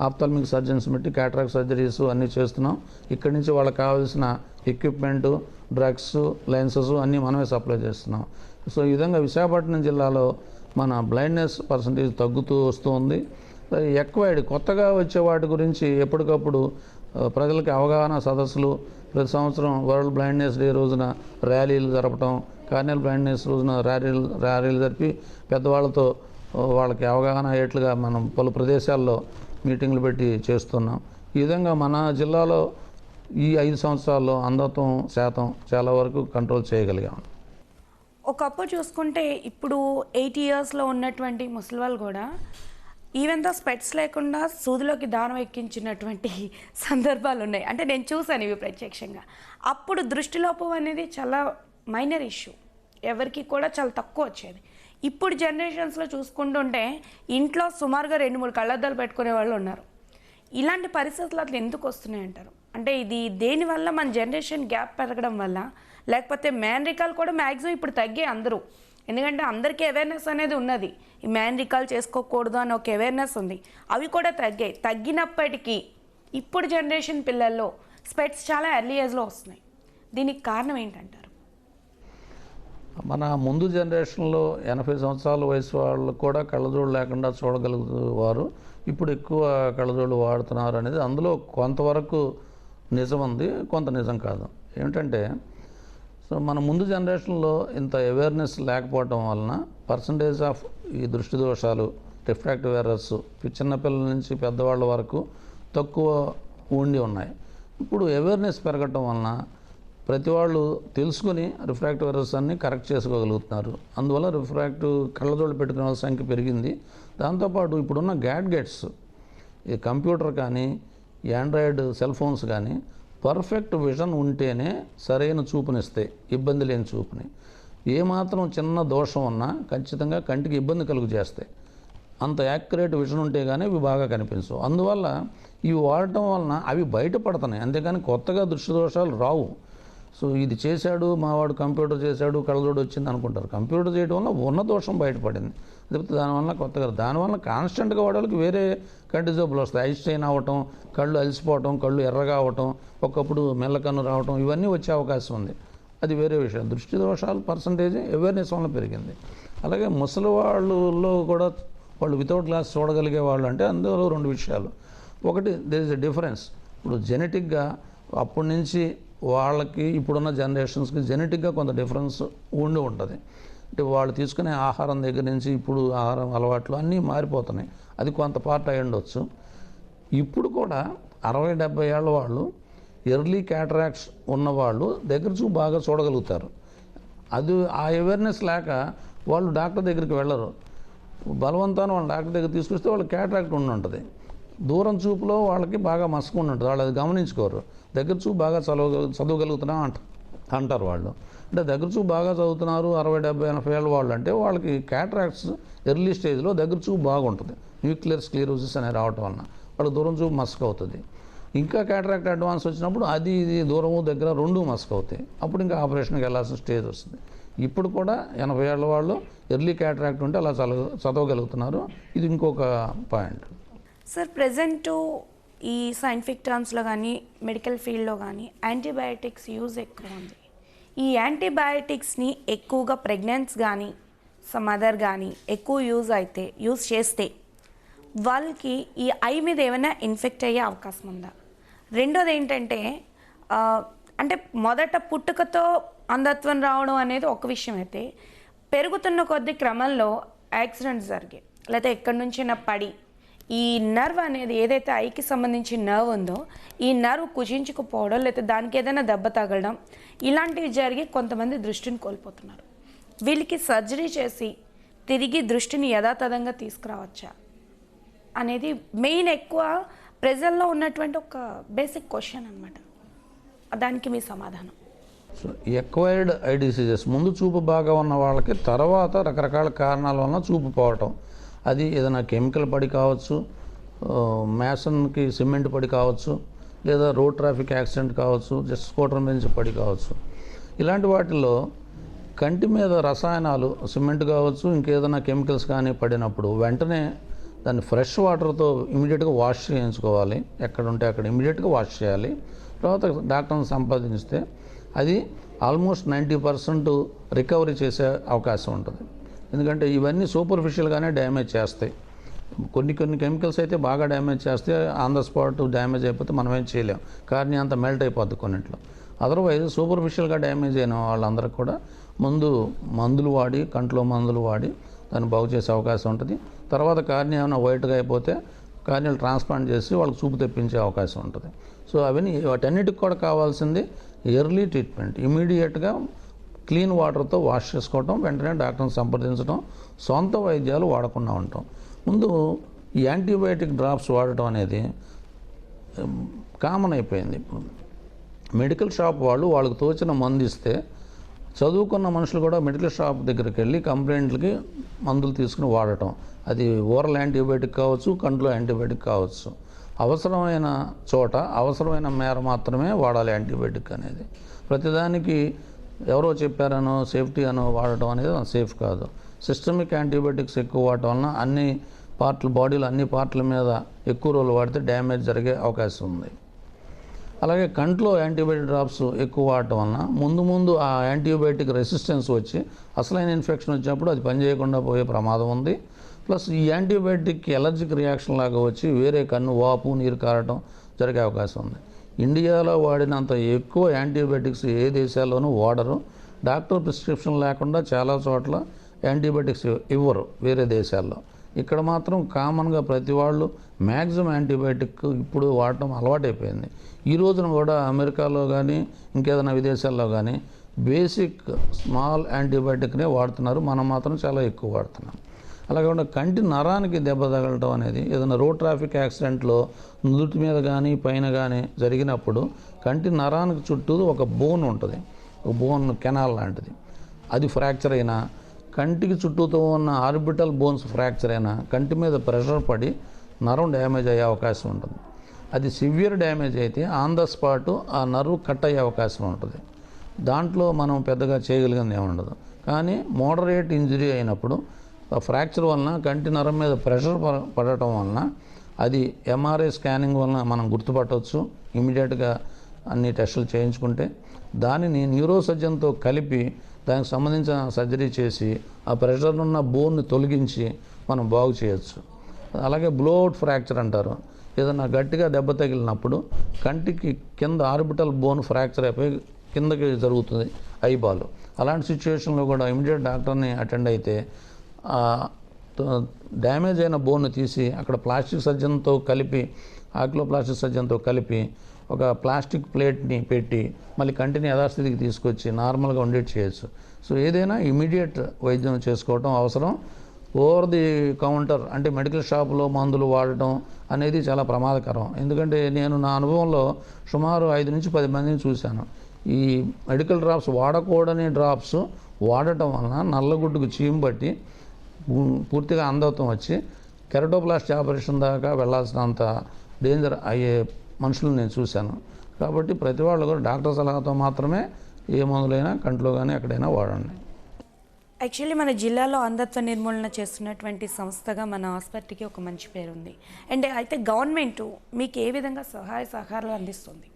ఆప్థాల్మిక్ సర్జన్స్ పెట్టి క్యాటరాక్ట్ సర్జరీస్ అన్నీ చేస్తున్నాం. ఇక్కడి నుంచి వాళ్ళకి కావాల్సిన ఎక్విప్మెంటు, డ్రగ్స్, లెన్సెస్ అన్నీ మనమే సప్లై చేస్తున్నాం. సో ఈ విధంగా విశాఖపట్నం జిల్లాలో మన బ్లైండ్నెస్ పర్సంటేజ్ తగ్గుతూ వస్తుంది. ఎక్వైర్డ్ కొత్తగా వచ్చే వాటి గురించి ఎప్పటికప్పుడు ప్రజలకి అవగాహన సదస్సులు, ప్రతి సంవత్సరం వరల్డ్ బ్లైండ్నెస్ డే రోజున ర్యాలీలు జరపటం, కార్నియల్ బ్లైండ్నెస్ రోజున ర్యాలీలు జరిపి పెద్దవాళ్ళతో వాళ్ళకి అవగాహన అయ్యేట్లుగా మనం పలు ప్రదేశాల్లో మీటింగ్లు పెట్టి చేస్తున్నాం. ఈ విధంగా మన జిల్లాలో ఈ 5 సంవత్సరాల్లో అంధత్వం శాతం చాలా వరకు కంట్రోల్ చేయగలిగాం. ఒకప్పుడు చూసుకుంటే ఇప్పుడు 80 ఇయర్స్లో ఉన్నటువంటి ముసలి వాళ్ళు కూడా ఈవెన్ దో స్పెట్స్ లేకుండా సూదిలోకి దారం ఎక్కించినటువంటి సందర్భాలు ఉన్నాయి. అంటే నేను చూశాను ఇవి ప్రత్యక్షంగా. అప్పుడు దృష్టిలోపం అనేది చాలా మైనర్ ఇష్యూ, ఎవరికి కూడా చాలా తక్కువ వచ్చేది. ఇప్పుడు జనరేషన్స్లో చూసుకుంటుంటే ఇంట్లో సుమారుగా 2-3 కళ్ళద్దాలు పెట్టుకునే వాళ్ళు ఉన్నారు. ఇలాంటి పరిస్థితులు అట్లా ఎందుకు వస్తున్నాయి అంటారు? అంటే ఇది దేనివల్ల మన జనరేషన్ గ్యాప్ పెరగడం వల్ల, లేకపోతే మ్యాన్రికాలు కూడా మ్యాక్సిమం ఇప్పుడు తగ్గే అందరూ, ఎందుకంటే అందరికీ అవేర్నెస్ అనేది ఉన్నది. ఈ మ్యాన్రికాలు చేసుకోకూడదు అని ఒక అవేర్నెస్ ఉంది, అవి కూడా తగ్గాయి. తగ్గినప్పటికీ ఇప్పుడు జనరేషన్ పిల్లల్లో స్పెట్స్ చాలా ఎర్లీ ఏజ్లో వస్తున్నాయి. దీనికి కారణం ఏంటంటారు? మన ముందు జనరేషన్లో 80 సంవత్సరాల వయసు వాళ్ళు కూడా కళ్ళజోడు లేకుండా చూడగలుగుతారు. ఇప్పుడు ఎక్కువ కళ్ళజోడు వాడుతున్నారు అనేది అందులో కొంతవరకు నిజం ఉంది, కొంత నిజం కాదు. ఏమిటంటే సో మన ముందు జనరేషన్లో ఇంత అవేర్నెస్ లేకపోవటం వలన పర్సంటేజ్ ఆఫ్ ఈ దృష్టి దోషాలు, రిఫ్రాక్టివ్ ఎర్రర్స్ చిన్నపిల్లల నుంచి పెద్దవాళ్ళ వరకు తక్కువ ఉండి ఉన్నాయి. ఇప్పుడు అవేర్నెస్ పెరగటం వలన ప్రతి వాళ్ళు తెలుసుకొని రిఫ్రాక్టివ్ ఎర్రర్స్ అన్నీ కరెక్ట్ చేసుకోగలుగుతున్నారు. అందువల్ల రిఫ్రాక్టివ్ కళ్ళజోళ్ళు పెట్టుకునే వాళ్ళ సంఖ్య పెరిగింది. దాంతోపాటు ఇప్పుడున్న గ్యాడ్గెట్స్, ఈ కంప్యూటర్ కానీ, ఈ ఆండ్రాయిడ్ సెల్ ఫోన్స్ కానీ పర్ఫెక్ట్ విజన్ ఉంటేనే సరైన చూపునిస్తాయి, ఇబ్బంది లేని చూపుని. ఏమాత్రం చిన్న దోషం ఉన్నా ఖచ్చితంగా కంటికి ఇబ్బంది కలుగు చేస్తాయి. అంత యాక్యురేట్ విజన్ ఉంటే కానీ ఇవి బాగా కనిపించవు. అందువల్ల ఇవి వాడటం వలన అవి బయటపడుతున్నాయి, అంతేకాని కొత్తగా దృష్టి దోషాలు రావు. సో ఇది చేశాడు మావాడు, కంప్యూటర్ చేశాడు, కళ్ళజోడు వచ్చింది అనుకుంటారు. కంప్యూటర్ చేయడం వల్ల ఉన్న దోషం బయటపడింది, లేకపోతే దానివల్ల కొత్తగా దానివల్ల కాన్స్టెంట్గా వాడేవాళ్ళకి వేరే కంటి జబ్బులు వస్తాయి. ఐ స్ట్రెయిన్ అవ్వటం, కళ్ళు అలసిపోవటం, కళ్ళు ఎర్రగా అవ్వటం, ఒకప్పుడు మెల్లకన్ను రావటం, ఇవన్నీ వచ్చే అవకాశం ఉంది. అది వేరే విషయం. దృష్టి దోషాలు పర్సంటేజ్ అవేర్నెస్ వల్ల పెరిగింది. అలాగే ముసలి వాళ్ళలో కూడా వాళ్ళు వితౌట్ గ్లాస్ చూడగలిగే వాళ్ళు అంటే అందులో రెండు విషయాలు. ఒకటి, దేర్ ఇస్ ఎ డిఫరెన్స్. ఇప్పుడు జెనెటిక్గా అప్పటి నుంచి వాళ్ళకి ఇప్పుడున్న జనరేషన్స్కి జెనెటిక్గా కొంత డిఫరెన్స్ ఉండి ఉంటుంది. అంటే వాళ్ళు తీసుకునే ఆహారం దగ్గర నుంచి ఇప్పుడు ఆహారం అలవాట్లు అన్నీ మారిపోతున్నాయి. అది కొంత పార్ట్ అయి ఉండొచ్చు. ఇప్పుడు కూడా 60-70 ఏళ్ళ వాళ్ళు ఎర్లీ క్యాటరాక్ట్స్ ఉన్నవాళ్ళు దగ్గర చూపు బాగా చూడగలుగుతారు. అది ఆ అవేర్నెస్ లేక వాళ్ళు డాక్టర్ దగ్గరికి వెళ్ళరు. బలవంతాన్ని వాళ్ళ డాక్టర్ దగ్గర తీసుకొస్తే వాళ్ళకి క్యాటరాక్ట్ ఉండి ఉంటుంది. దూరం చూపులో వాళ్ళకి బాగా మసక ఉంటుంది, వాళ్ళు అది గమనించుకోరు. దగ్గర చూపు బాగా చదవగలుగుతున్నాం అంటారు వాళ్ళు. అంటే దగ్గర చూపు బాగా చదువుతున్నారు 60-70-80 ఏళ్ళ వాళ్ళు అంటే వాళ్ళకి క్యాటరాక్ట్స్ ఎర్లీ స్టేజ్లో దగ్గర చూపు బాగుంటుంది. న్యూక్లియర్ స్క్లెరోసిస్ అనేది రావటం వలన వాళ్ళకి దూరం చూపు మసక అవుతుంది. ఇంకా క్యాటరాక్ట్ అడ్వాన్స్ వచ్చినప్పుడు అది ఇది దూరము దగ్గర రెండు మసక అవుతాయి. అప్పుడు ఇంకా ఆపరేషన్కి వెళ్ళాల్సిన స్టేజ్ వస్తుంది. ఇప్పుడు కూడా 80 ఏళ్ళ వాళ్ళు ఎర్లీ క్యాటరాక్ట్ ఉంటే అలా చదవగలుగుతున్నారు. ఇది ఇంకొక పాయింట్. సార్, ప్రజెంట్ ఈ సైంటిఫిక్ టర్మ్స్లో కానీ మెడికల్ ఫీల్డ్లో కానీ యాంటీబయాటిక్స్ యూజ్ ఎక్కువ ఉంది. ఈ యాంటీబయాటిక్స్ని ఎక్కువగా ప్రెగ్నెంట్స్ కానీ మదర్ కానీ ఎక్కువ యూజ్ చేస్తే వాళ్ళకి ఈ ఐ మీద ఏమైనా ఇన్ఫెక్ట్ అయ్యే అవకాశం ఉందా? రెండోది ఏంటంటే, అంటే మొదట పుట్టుకతో అంధత్వం రావడం అనేది ఒక విషయం అయితే, పెరుగుతున్న కొద్ది క్రమంలో యాక్సిడెంట్స్ జరిగాయి, లేకపోతే ఎక్కడి నుంచైనా పడి ఈ నర్వ్ అనేది ఏదైతే ఐకి సంబంధించిన నర్వ్ ఉందో ఈ నర్వ్ కుచించుకుపోవడం, లేకపోతే దానికి ఏదైనా దెబ్బ తగలడం, ఇలాంటివి జరిగి కొంతమంది దృష్టిని కోల్పోతున్నారు. వీళ్ళకి సర్జరీ చేసి తిరిగి దృష్టిని యథాతథంగా తీసుకురావచ్చా అనేది మెయిన్ ఎక్కువ ప్రజల్లో ఉన్నటువంటి ఒక బేసిక్ క్వశ్చన్ అనమాట. దానికి మీ సమాధానం? సో ఎక్వైర్డ్ ఐ డిసీజెస్, ముందు చూపు బాగా ఉన్న వాళ్ళకి తర్వాత రకరకాల కారణాల వలన చూపు పోవటం, అది ఏదైనా కెమికల్ పడి కావచ్చు, మ్యాసన్కి సిమెంట్ పడి కావచ్చు, లేదా రోడ్ ట్రాఫిక్ యాక్సిడెంట్ కావచ్చు, జస్ట్ స్కూటర్ నుంచి పడి కావచ్చు. ఇలాంటి వాటిల్లో కంటి మీద రసాయనాలు, సిమెంట్ కావచ్చు, ఇంకేదైనా కెమికల్స్ కానీ పడినప్పుడు వెంటనే దాన్ని ఫ్రెష్ వాటర్తో ఇమీడియట్గా వాష్ చేయించుకోవాలి. ఎక్కడ ఉంటే అక్కడ ఇమీడియట్గా వాష్ చేయాలి. తర్వాత డాక్టర్ని సంపాదించితే అది ఆల్మోస్ట్ 90% రికవరీ చేసే అవకాశం ఉంటుంది. ఎందుకంటే ఇవన్నీ సూపర్ఫిషియల్గానే డ్యామేజ్ చేస్తాయి. కొన్ని కెమికల్స్ అయితే బాగా డ్యామేజ్ చేస్తే ఆన్ ద స్పాట్ డ్యామేజ్ అయిపోతే మనం ఏం చేయలేం, కార్నియా అంతా మెల్ట్ అయిపోద్ది కొన్నింట్లో. అదర్వైజ్ సూపర్ఫిషియల్గా డ్యామేజ్ అయిన వాళ్ళందరికీ కూడా ముందు మందులు వాడి, కంట్లో మందులు వాడి దాన్ని బాగు చేసే అవకాశం ఉంటుంది. తర్వాత కార్నియా ఏమైనా వైట్గా అయిపోతే కార్నియల్ ట్రాన్స్ప్లాంట్ చేసి వాళ్ళకి చూపు తెప్పించే అవకాశం ఉంటుంది. సో అవన్నీ వాటన్నిటికి కూడా కావాల్సింది ఎర్లీ ట్రీట్మెంట్. ఇమీడియట్గా క్లీన్ వాటర్తో వాష్ చేసుకోవటం, వెంటనే డాక్టర్ని సంప్రదించడం, సొంత వైద్యాలు వాడకుండా ఉండటం. ముందు ఈ యాంటీబయాటిక్ డ్రాప్స్ వాడటం అనేది కామన్ అయిపోయింది. ఇప్పుడు మెడికల్ షాప్ వాళ్ళు వాళ్ళకి తోచిన మందు ఇస్తే చదువుకున్న మనుషులు కూడా మెడికల్ షాప్ దగ్గరికి వెళ్ళి కంప్లైంట్లకి మందులు తీసుకుని వాడటం. అది ఓరల్ యాంటీబయాటిక్ కావచ్చు, కంట్లో యాంటీబయాటిక్ కావచ్చు. అవసరమైన చోట అవసరమైన మేర మాత్రమే వాడాలి యాంటీబయాటిక్ అనేది. ప్రతిదానికి ఎవరో చెప్పారనో సేఫ్టీ అనో వాడటం అనేది సేఫ్ కాదు. సిస్టమిక్ యాంటీబయాటిక్స్ ఎక్కువ వాడటం వలన అన్ని పార్ట్లు, బాడీలో అన్ని పార్ట్ల మీద ఎక్కువ రోజులు వాడితే డ్యామేజ్ జరిగే అవకాశం ఉంది. అలాగే కంట్లో యాంటీబయాటిక్ డ్రాప్స్ ఎక్కువ వాడటం వలన ముందు ఆ యాంటీబయాటిక్ రెసిస్టెన్స్ వచ్చి అసలైన ఇన్ఫెక్షన్ వచ్చినప్పుడు అది పనిచేయకుండా పోయే ప్రమాదం ఉంది. ప్లస్ ఈ యాంటీబయాటిక్ ఎలర్జిక్ రియాక్షన్ లాగా వచ్చి వేరే కన్ను వాపు, నీరు కారటం జరిగే అవకాశం ఉంది. ఇండియాలో వాడినంత ఎక్కువ యాంటీబయాటిక్స్ ఏ దేశాల్లోనూ వాడరు. డాక్టర్ ప్రిస్క్రిప్షన్ లేకుండా చాలా చోట్ల యాంటీబయాటిక్స్ ఇవ్వరు వేరే దేశాల్లో. ఇక్కడ మాత్రం కామన్గా ప్రతి వాళ్ళు మ్యాక్సిమం యాంటీబయాటిక్ ఇప్పుడు వాడటం అలవాటైపోయింది. ఈ రోజున కూడా అమెరికాలో కానీ ఇంకేదైనా విదేశాల్లో కానీ బేసిక్ స్మాల్ యాంటీబయాటిక్నే వాడుతున్నారు. మనం మాత్రం చాలా ఎక్కువ వాడుతున్నాం. అలాగే కంటి నరానికి దెబ్బ తగలటం అనేది ఏదైనా రోడ్ ట్రాఫిక్ యాక్సిడెంట్లో నుదుటి మీద కానీ పైన కానీ జరిగినప్పుడు కంటి నరానికి చుట్టూ ఒక బోన్ ఉంటుంది, ఒక బోన్ కెనాల్ లాంటిది. అది ఫ్రాక్చర్ అయినా, కంటికి చుట్టూతో ఉన్న ఆర్బిటల్ బోన్స్ ఫ్రాక్చర్ అయినా కంటి మీద ప్రెషర్ పడి నరం డ్యామేజ్ అయ్యే అవకాశం ఉంటుంది. అది సివియర్ డ్యామేజ్ అయితే ఆన్ ద స్పాట్ ఆ నర్వ్ కట్ అయ్యే అవకాశం ఉంటుంది. దాంట్లో మనం పెద్దగా చేయగలిగింది ఏముండదు. కానీ మోడరేట్ ఇంజరీ అయినప్పుడు ఫ్రాక్చర్ వలన కంటి నరం మీద ప్రెషర్ పడటం వలన అది ఎంఆర్ఐ స్కానింగ్ వలన మనం గుర్తుపట్టవచ్చు. ఇమీడియట్గా అన్ని టెస్టులు చేయించుకుంటే దానిని న్యూరో సర్జన్తో కలిపి దానికి సంబంధించిన సర్జరీ చేసి ఆ ప్రెషర్ ఉన్న బోన్ని తొలగించి మనం బాగు చేయొచ్చు. అలాగే బ్లోఅవుట్ ఫ్రాక్చర్ అంటారు. ఏదైనా గట్టిగా దెబ్బ తగిలినప్పుడు కంటికి కింద ఆర్బిటల్ బోన్ ఫ్రాక్చర్ అయిపోయి కిందకి జరుగుతుంది ఐబాల్. అలాంటి సిచ్యువేషన్లో కూడా ఇమీడియట్ డాక్టర్ని అటెండ్ అయితే డ్యామేజ్ అయిన బోన్ను తీసి అక్కడ ప్లాస్టిక్ సర్జన్తో కలిపి ఆక్యులోప్లాస్టిక్ సర్జన్తో కలిపి ఒక ప్లాస్టిక్ ప్లేట్ని పెట్టి మళ్ళీ కంటిని యథాస్థితికి తీసుకొచ్చి నార్మల్గా ఉండేట్ చేయొచ్చు. సో ఏదైనా ఇమీడియట్ వైద్యం చేసుకోవటం అవసరం. ఓవర్ ది కౌంటర్ అంటే మెడికల్ షాపులో మందులు వాడటం అనేది చాలా ప్రమాదకరం. ఎందుకంటే నేను నా అనుభవంలో సుమారు 5 నుంచి 10 మందిని చూశాను. ఈ మెడికల్ డ్రాప్స్ వాడకూడని డ్రాప్స్ వాడటం వలన నల్లగుడ్డుకు చీము పట్టి పూర్తిగా అంధత్వం వచ్చి కెరటోప్లాస్టీ ఆపరేషన్ దాకా వెళ్లాల్సినంత డేంజర్ అయ్యే మనుషులను నేను చూశాను. కాబట్టి ప్రతి వాళ్ళు కూడా డాక్టర్ సలహాతో మాత్రమే ఏ మందులైనా కంట్లో కానీ ఎక్కడైనా వాడండి. యాక్చువల్లీ మన జిల్లాలో అంధత్వ నిర్మూలన చేస్తున్నటువంటి సంస్థగా మన హాస్పిటల్కి ఒక మంచి పేరు ఉంది. అండ్ అయితే గవర్నమెంట్ మీకు ఏ విధంగా సహాయ సహకారాలు అందిస్తుంది?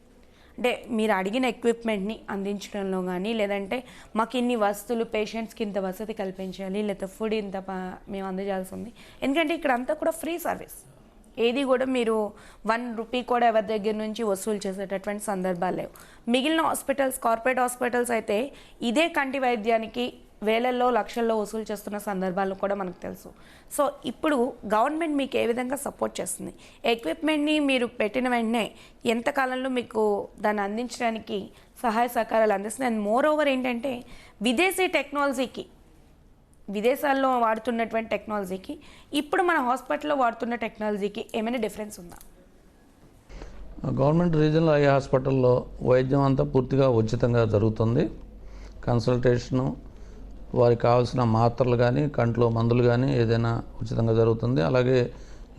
అంటే మీరు అడిగిన ఎక్విప్మెంట్ని అందించడంలో కానీ, లేదంటే మాకు ఇన్ని వస్తువులు పేషెంట్స్కి ఇంత వసతి కల్పించాలి, లేదా ఫుడ్ ఇంత మేము అందజేయాల్సి ఉంది. ఎందుకంటే ఇక్కడ అంతా కూడా ఫ్రీ సర్వీస్, ఏది కూడా మీరు 1 రూపీ కూడా ఎవరి దగ్గర నుంచి వసూలు చేసేటటువంటి సందర్భాలు లేవు. మిగిలిన హాస్పిటల్స్, కార్పొరేట్ హాస్పిటల్స్ అయితే ఇదే కంటి వైద్యానికి వేలల్లో లక్షల్లో వసూలు చేస్తున్న సందర్భాలు కూడా మనకు తెలుసు. సో ఇప్పుడు గవర్నమెంట్ మీకు ఏ విధంగా సపోర్ట్ చేస్తుంది? ఎక్విప్మెంట్ని మీరు పెట్టిన వెంటనే ఎంత కాలంలో మీకు దాన్ని అందించడానికి సహాయ సహకారాలు అందిస్తుంది? అండ్ మోర్ ఓవర్ ఏంటంటే విదేశీ టెక్నాలజీకి, విదేశాల్లో వాడుతున్నటువంటి టెక్నాలజీకి ఇప్పుడు మన హాస్పిటల్లో వాడుతున్న టెక్నాలజీకి ఏమైనా డిఫరెన్స్ ఉందా? గవర్నమెంట్ రీజనల్ ఐ హాస్పిటల్లో వైద్యం అంతా పూర్తిగా ఉచితంగా జరుగుతుంది. కన్సల్టేషను, వారికి కావాల్సిన మాత్రలు కానీ కంట్లో మందులు కానీ ఏదైనా ఉచితంగా జరుగుతుంది. అలాగే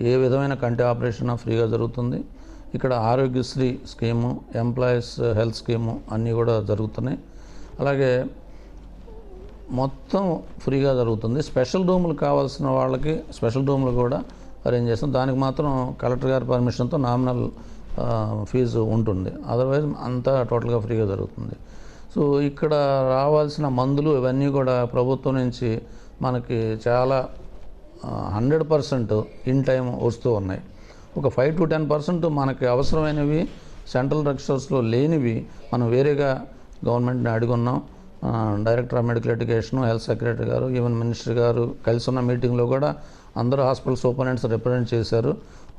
ఏ విధమైన కంటి ఆపరేషన్ ఫ్రీగా జరుగుతుంది. ఇక్కడ Aarogyasri scheme, employees health scheme అన్నీ కూడా జరుగుతున్నాయి. అలాగే మొత్తం ఫ్రీగా జరుగుతుంది. స్పెషల్ రూములు కావాల్సిన వాళ్ళకి స్పెషల్ రూములు కూడా అరేంజ్ చేస్తాం. దానికి మాత్రం కలెక్టర్ గారి పర్మిషన్తో నామినల్ ఫీజు ఉంటుంది. అదర్వైజ్ అంతా టోటల్గా ఫ్రీగా జరుగుతుంది. సో ఇక్కడ రావాల్సిన మందులు ఇవన్నీ కూడా ప్రభుత్వం నుంచి మనకి చాలా 100% ఇన్ టైం వస్తూ ఉన్నాయి. ఒక 5 to 10% మనకి అవసరమైనవి సెంట్రల్ రిజిస్టర్స్లో లేనివి మనం వేరేగా గవర్నమెంట్ని అడుగున్నాం. Director of medical education, health secretary గారు, ఈవెన్ మినిస్టర్ గారు కలిసి ఉన్న మీటింగ్లో కూడా అందరూ హాస్పిటల్ సూపరింటెండెంట్స్ రిప్రజెంట్ చేశారు.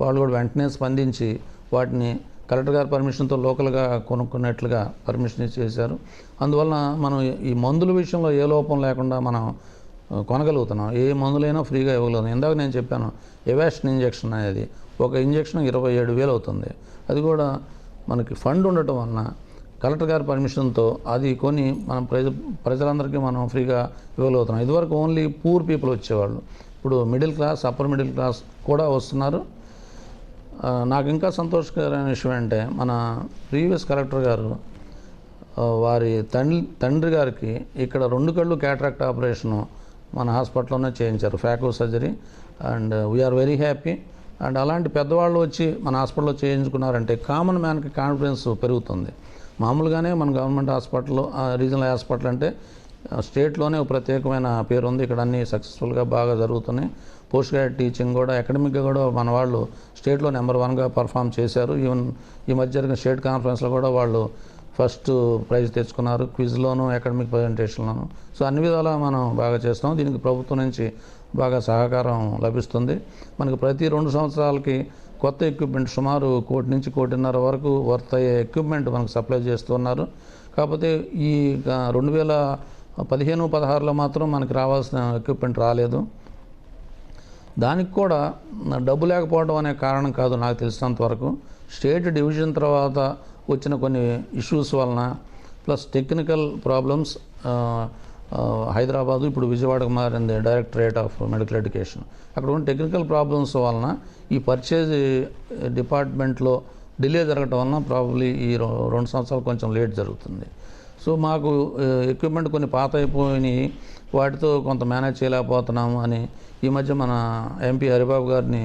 వాళ్ళు కూడా వెంటనే స్పందించి వాటిని కలెక్టర్ గారి పర్మిషన్తో లోకల్గా కొనుక్కున్నట్లుగా పర్మిషన్ చేశారు. అందువలన మనం ఈ మందుల విషయంలో ఏ లోపం లేకుండా మనం కొనగలుగుతున్నాం. ఏ మందులైనా ఫ్రీగా ఇవ్వగలుగుతాం. ఇందాక నేను చెప్పాను ఎవాషన్ ఇంజెక్షన్ అనేది ఒక ఇంజెక్షన్ 27,000 అవుతుంది. అది కూడా మనకి ఫండ్ ఉండటం వలన కలెక్టర్ గారి పర్మిషన్తో అది కొని మనం ప్రజలందరికీ మనం ఫ్రీగా ఇవ్వగలుగుతున్నాం. ఇదివరకు ఓన్లీ పూర్ పీపుల్ వచ్చేవాళ్ళు, ఇప్పుడు middle class, upper middle class కూడా వస్తున్నారు. నాకు ఇంకా సంతోషకరమైన విషయం అంటే మన ప్రీవియస్ కలెక్టర్ గారు వారి తండ్రి గారికి ఇక్కడ 2 కళ్ళు క్యాటరాక్ట్ ఆపరేషను మన హాస్పిటల్లోనే చేయించారు, phaco surgery. And we are very happy. And అలాంటి పెద్దవాళ్ళు వచ్చి మన హాస్పిటల్లో చేయించుకున్నారంటే కామన్ మ్యాన్కి కాన్ఫిడెన్స్ పెరుగుతుంది. మామూలుగానే మన గవర్నమెంట్ హాస్పిటల్లో, రీజనల్ హాస్పిటల్ అంటే స్టేట్లోనే ఒక ప్రత్యేకమైన పేరు ఉంది. ఇక్కడ అన్నీ సక్సెస్ఫుల్గా బాగా జరుగుతున్నాయి. పోస్ట్ గ్రాడ్యుయేట్ టీచింగ్ కూడా అకాడమిక్గా కూడా మన వాళ్ళు స్టేట్లో నెంబర్ 1గా పర్ఫామ్ చేశారు. ఈవెన్ ఈ మధ్య జరిగిన స్టేట్ కాన్ఫరెన్స్లో కూడా వాళ్ళు ఫస్ట్ ప్రైజ్ తెచ్చుకున్నారు, క్విజ్లోను, అకాడమిక్ ప్రజెంటేషన్లోను. సో అన్ని విధాలా మనం బాగా చేస్తున్నాం. దీనికి ప్రభుత్వం నుంచి బాగా సహకారం లభిస్తుంది. మనకు ప్రతి 2 సంవత్సరాలకి కొత్త ఎక్విప్మెంట్ సుమారు 1 కోటి నుంచి 1.5 కోటి వరకు వర్త్ అయ్యే ఎక్విప్మెంట్ మనకు సప్లై చేస్తున్నారు. కాకపోతే ఈ 2015-16లో మాత్రం మనకి రావాల్సిన ఎక్విప్మెంట్ రాలేదు. దానికి కూడా డబ్బు లేకపోవడం అనే కారణం కాదు నాకు తెలిసినంత వరకు. స్టేట్ డివిజన్ తర్వాత వచ్చిన కొన్ని ఇష్యూస్ వలన ప్లస్ టెక్నికల్ ప్రాబ్లమ్స్, హైదరాబాదు ఇప్పుడు విజయవాడకు మారింది డైరెక్టరేట్ ఆఫ్ మెడికల్ ఎడ్యుకేషన్. అక్కడ ఉన్న టెక్నికల్ ప్రాబ్లమ్స్ వలన ఈ పర్చేజ్ డిపార్ట్మెంట్లో డిలే జరగటం వలన ప్రాబబ్లీ ఈ 2 సంవత్సరాలు కొంచెం లేట్ జరుగుతుంది. సో మాకు ఎక్విప్మెంట్ కొన్ని పాత అయిపోయినాయి, వాటితో కొంత మేనేజ్ చేయలేకపోతున్నాము అని ఈ మధ్య మన ఎంపీ హరిబాబు గారిని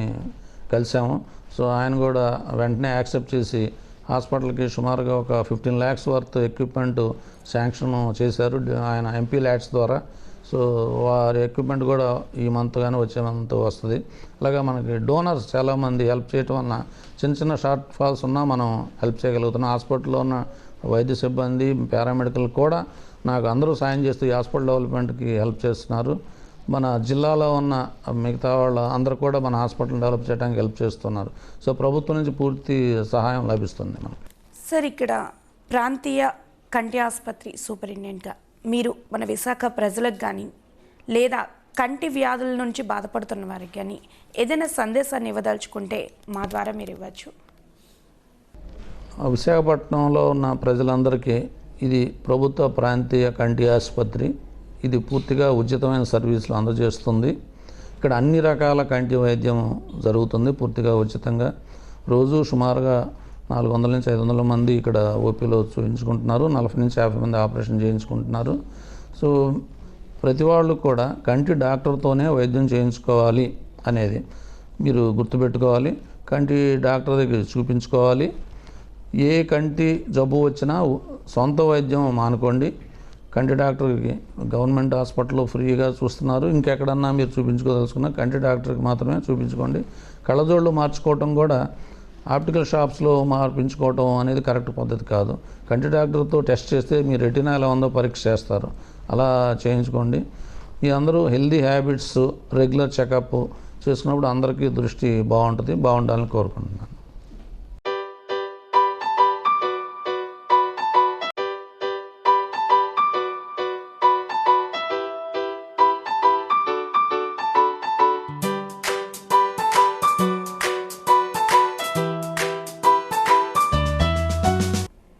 కలిసాము. సో ఆయన కూడా వెంటనే యాక్సెప్ట్ చేసి హాస్పిటల్కి సుమారుగా ఒక 15 lakhs వర్త్ ఎక్విప్మెంట్ శాంక్షన్ చేశారు ఆయన ఎంపీ ల్యాడ్స్ ద్వారా. సో వారి ఎక్విప్మెంట్ కూడా ఈ మంత్ కానీ వచ్చే మంత్ వస్తుంది. అలాగే మనకి డోనర్స్ చాలామంది హెల్ప్ చేయటం వలన చిన్న చిన్న షార్ట్ ఫాల్స్ ఉన్నా మనం హెల్ప్ చేయగలుగుతున్నాం. హాస్పిటల్లో ఉన్న వైద్య సిబ్బంది, పారామెడికల్ కూడా నాకు అందరూ సాయం చేస్తూ ఈ హాస్పిటల్ డెవలప్మెంట్కి హెల్ప్ చేస్తున్నారు. మన జిల్లాలో ఉన్న మిగతా వాళ్ళ అందరూ కూడా మన హాస్పిటల్ డెవలప్ చేయడానికి హెల్ప్ చేస్తున్నారు. సో ప్రభుత్వం నుంచి పూర్తి సహాయం లభిస్తుంది మనకు. సార్, ఇక్కడ ప్రాంతీయ కంటి ఆసుపత్రి సూపరింటెండెంట్గా మీరు మన విశాఖ ప్రజలకు కానీ లేదా కంటి వ్యాధుల నుంచి బాధపడుతున్న వారికి కానీ ఏదైనా సందేశాన్ని ఇవ్వదలుచుకుంటే మా ద్వారా మీరు ఇవ్వచ్చు. విశాఖపట్నంలో ఉన్న ప్రజలందరికీ ఇది ప్రభుత్వ ప్రాంతీయ కంటి ఆసుపత్రి. ఇది పూర్తిగా ఉచితమైన సర్వీసులు అందజేస్తుంది. ఇక్కడ అన్ని రకాల కంటి వైద్యం జరుగుతుంది పూర్తిగా ఉచితంగా. రోజు సుమారుగా 400 నుంచి 500 మంది ఇక్కడ ఓపీలో చూపించుకుంటున్నారు. 40 నుంచి 50 మంది ఆపరేషన్ చేయించుకుంటున్నారు. సో ప్రతి వాళ్ళు కూడా కంటి డాక్టర్తోనే వైద్యం చేయించుకోవాలి అనేది మీరు గుర్తుపెట్టుకోవాలి. కంటి డాక్టర్ దగ్గర చూపించుకోవాలి. ఏ కంటి జబ్బు వచ్చినా సొంత వైద్యం మానుకోండి. కంటి డాక్టర్కి గవర్నమెంట్ హాస్పిటల్లో ఫ్రీగా చూస్తున్నారు. ఇంకెక్కడన్నా మీరు చూపించుకోదలుచుకున్న కంటి డాక్టర్కి మాత్రమే చూపించుకోండి. కళ్ళజోళ్ళు మార్చుకోవటం కూడా ఆప్టికల్ షాప్స్లో మార్పించుకోవటం అనేది కరెక్ట్ పద్ధతి కాదు. కంటి డాక్టర్తో టెస్ట్ చేస్తే మీ రెటీనా ఎలా ఉందో పరీక్ష చేస్తారు, అలా చేయించుకోండి. మీ అందరూ హెల్దీ హ్యాబిట్స్, రెగ్యులర్ చెకప్ చేసుకున్నప్పుడు అందరికీ దృష్టి బాగుండాలని కోరుకుంటున్నాను.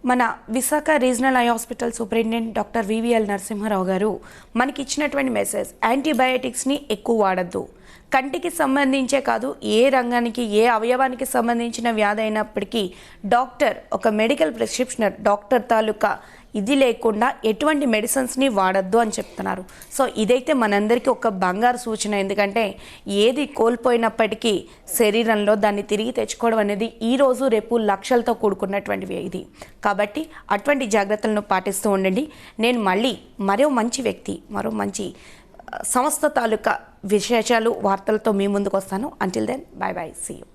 మన Visakha regional eye hospital superintendent doctor VVL Narasimha Rao గారు మనకి ఇచ్చినటువంటి మెసేజ్, యాంటీబయాటిక్స్ని ఎక్కువ వాడద్దు. కంటికి సంబంధించే కాదు, ఏ రంగానికి, ఏ అవయవానికి సంబంధించిన వ్యాధి అయినప్పటికీ డాక్టర్ ఒక మెడికల్ ప్రిస్క్రిప్షనర్, డాక్టర్ తాలూకా ఇది లేకుండా ఎటువంటి మెడిసిన్స్ని వాడద్దు అని చెప్తున్నారు. సో ఇదైతే మనందరికీ ఒక బంగారు సూచన. ఎందుకంటే ఏది కోల్పోయినప్పటికీ శరీరంలో దాన్ని తిరిగి తెచ్చుకోవడం అనేది ఈరోజు రేపు లక్షలతో కూడుకున్నటువంటివి ఇది. కాబట్టి అటువంటి జాగ్రత్తలను పాటిస్తూ ఉండండి. నేను మళ్ళీ మరో మంచి సంస్థ తాలూకా విశేషాలు, వార్తలతో మీ ముందుకు వస్తాను. Until then, bye bye, see you.